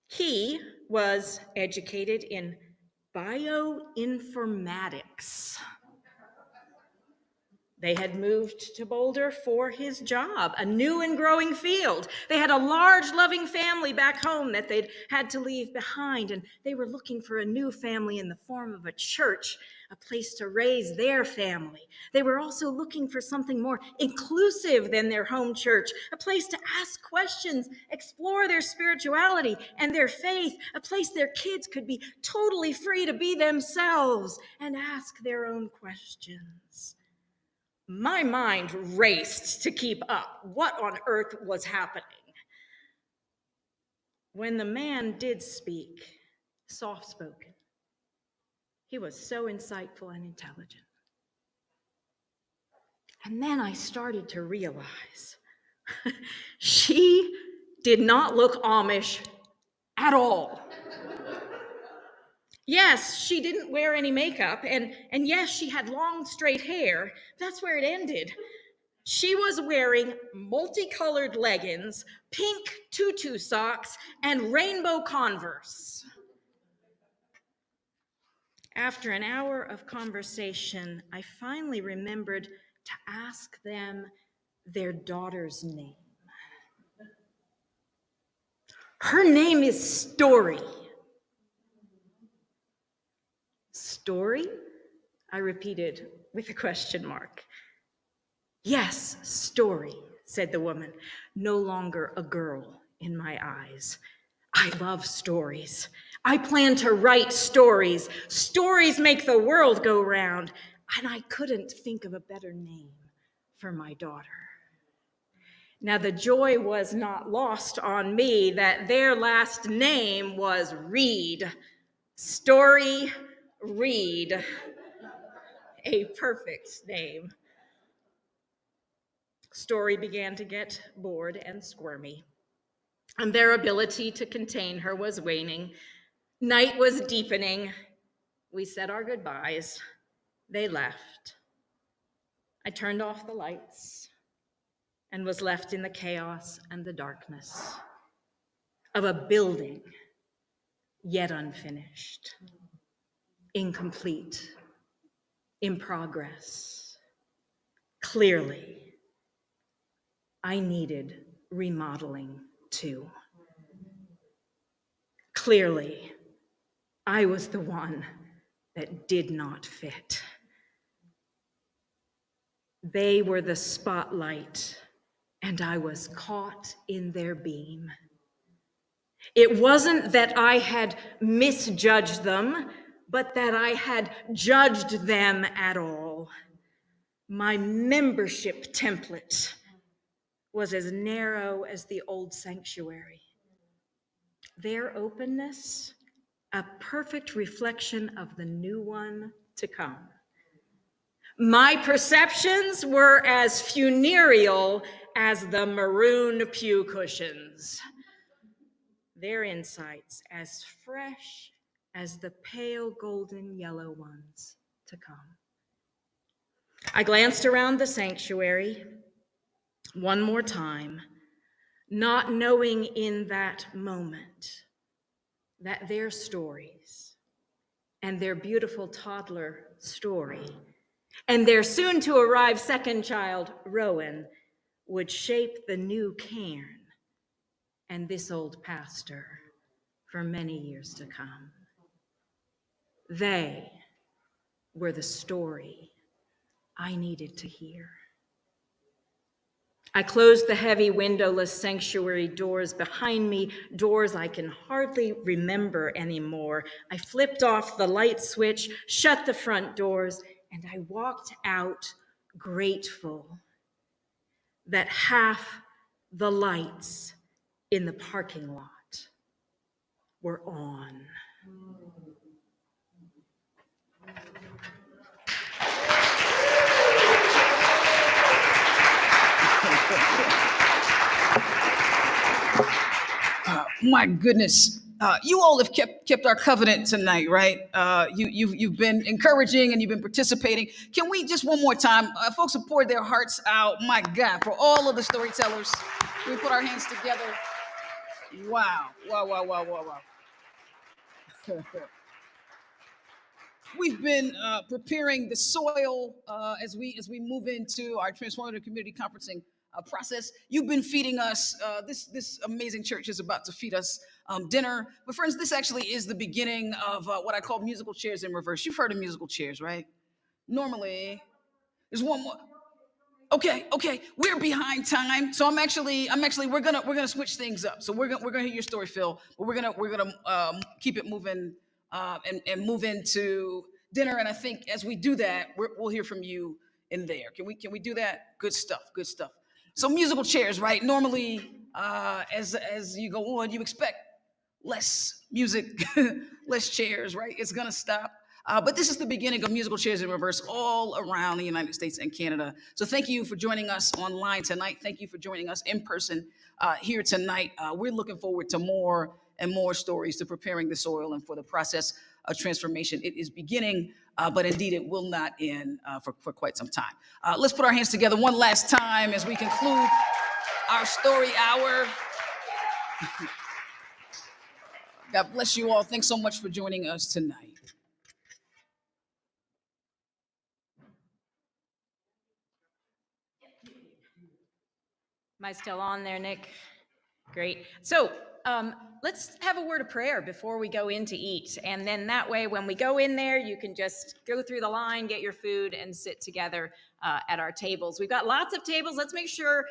He was educated in bioinformatics. They had moved to Boulder for his job, a new and growing field. They had a large, loving family back home that they'd had to leave behind, and they were looking for a new family in the form of a church, a place to raise their family. They were also looking for something more inclusive than their home church, a place to ask questions, explore their spirituality and their faith, a place their kids could be totally free to be themselves and ask their own questions. My mind raced to keep up. What on earth was happening? When the man did speak, soft-spoken, he was so insightful and intelligent. And then I started to realize she did not look Amish at all. Yes, she didn't wear any makeup, and yes, she had long, straight hair. That's where it ended. She was wearing multicolored leggings, pink tutu socks, and rainbow Converse. After an hour of conversation, I finally remembered to ask them their daughter's name. Her name is Story. Story? I repeated with a question mark. Yes, Story, said the woman, no longer a girl in my eyes. I love stories. I plan to write stories. Stories make the world go round. And I couldn't think of a better name for my daughter. Now, the joy was not lost on me that their last name was Reed. Story Reed. A perfect name. Story began to get bored and squirmy, and their ability to contain her was waning. Night was deepening. We said our goodbyes. They left. I turned off the lights and was left in the chaos and the darkness of a building yet unfinished, incomplete, in progress. Clearly, I needed remodeling too. Clearly, I was the one that did not fit. They were the spotlight, and I was caught in their beam. It wasn't that I had misjudged them, but that I had judged them at all. My membership template was as narrow as the old sanctuary. Their openness, a perfect reflection of the new one to come. My perceptions were as funereal as the maroon pew cushions. Their insights as fresh as the pale golden yellow ones to come. I glanced around the sanctuary one more time, not knowing in that moment that their stories and their beautiful toddler Story and their soon-to-arrive second child, Rowan, would shape the new Cairn and this old pastor for many years to come. They were the story I needed to hear. I closed the heavy windowless sanctuary doors behind me, doors I can hardly remember anymore. I flipped off the light switch, shut the front doors, and I walked out grateful that half the lights in the parking lot were on. My goodness, you all have kept our covenant tonight, right? You've been encouraging and you've been participating. Can we just one more time, folks have poured their hearts out. My God, for all of the storytellers, we put our hands together. Wow, wow, wow, wow, wow, wow. We've been preparing the soil as we move into our transformative community conferencing process. You've been feeding us. This amazing church is about to feed us dinner. But friends, this actually is the beginning of what I call musical chairs in reverse. You've heard of musical chairs, right? Normally, there's one more. Okay, we're behind time, so I'm actually we're gonna switch things up. So we're gonna hear your story, Phil, but we're gonna keep it moving and move into dinner. And I think as we do that, we'll hear from you in there. Can we do that? Good stuff. So musical chairs, right? Normally, as you go on, you expect less music, less chairs, right? It's gonna stop. But this is the beginning of musical chairs in reverse all around the United States and Canada. So thank you for joining us online tonight. Thank you for joining us in person here tonight. We're looking forward to more and more stories, to preparing the soil and for the process of transformation. It is beginning, but indeed it will not end for quite some time. Let's put our hands together one last time as we conclude our story hour. God bless you all. Thanks so much for joining us tonight. Am I still on there, Nick? Great. So let's have a word of prayer before we go in to eat. And then that way, when we go in there, you can just go through the line, get your food, and sit together at our tables. We've got lots of tables. Let's make sure,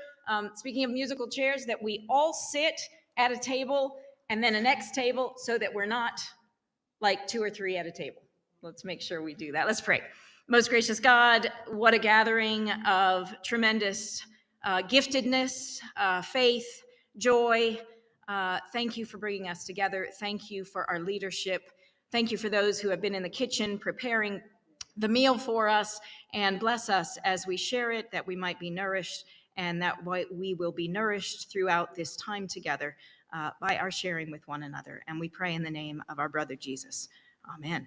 speaking of musical chairs, that we all sit at a table and then a next table so that we're not like 2 or 3 at a table. Let's make sure we do that. Let's pray. Most gracious God, what a gathering of tremendous giftedness, faith, joy. Thank you for bringing us together. Thank you for our leadership. Thank you for those who have been in the kitchen preparing the meal for us, and bless us as we share it, that we might be nourished, and that we will be nourished throughout this time together by our sharing with one another. And we pray in the name of our brother Jesus. Amen.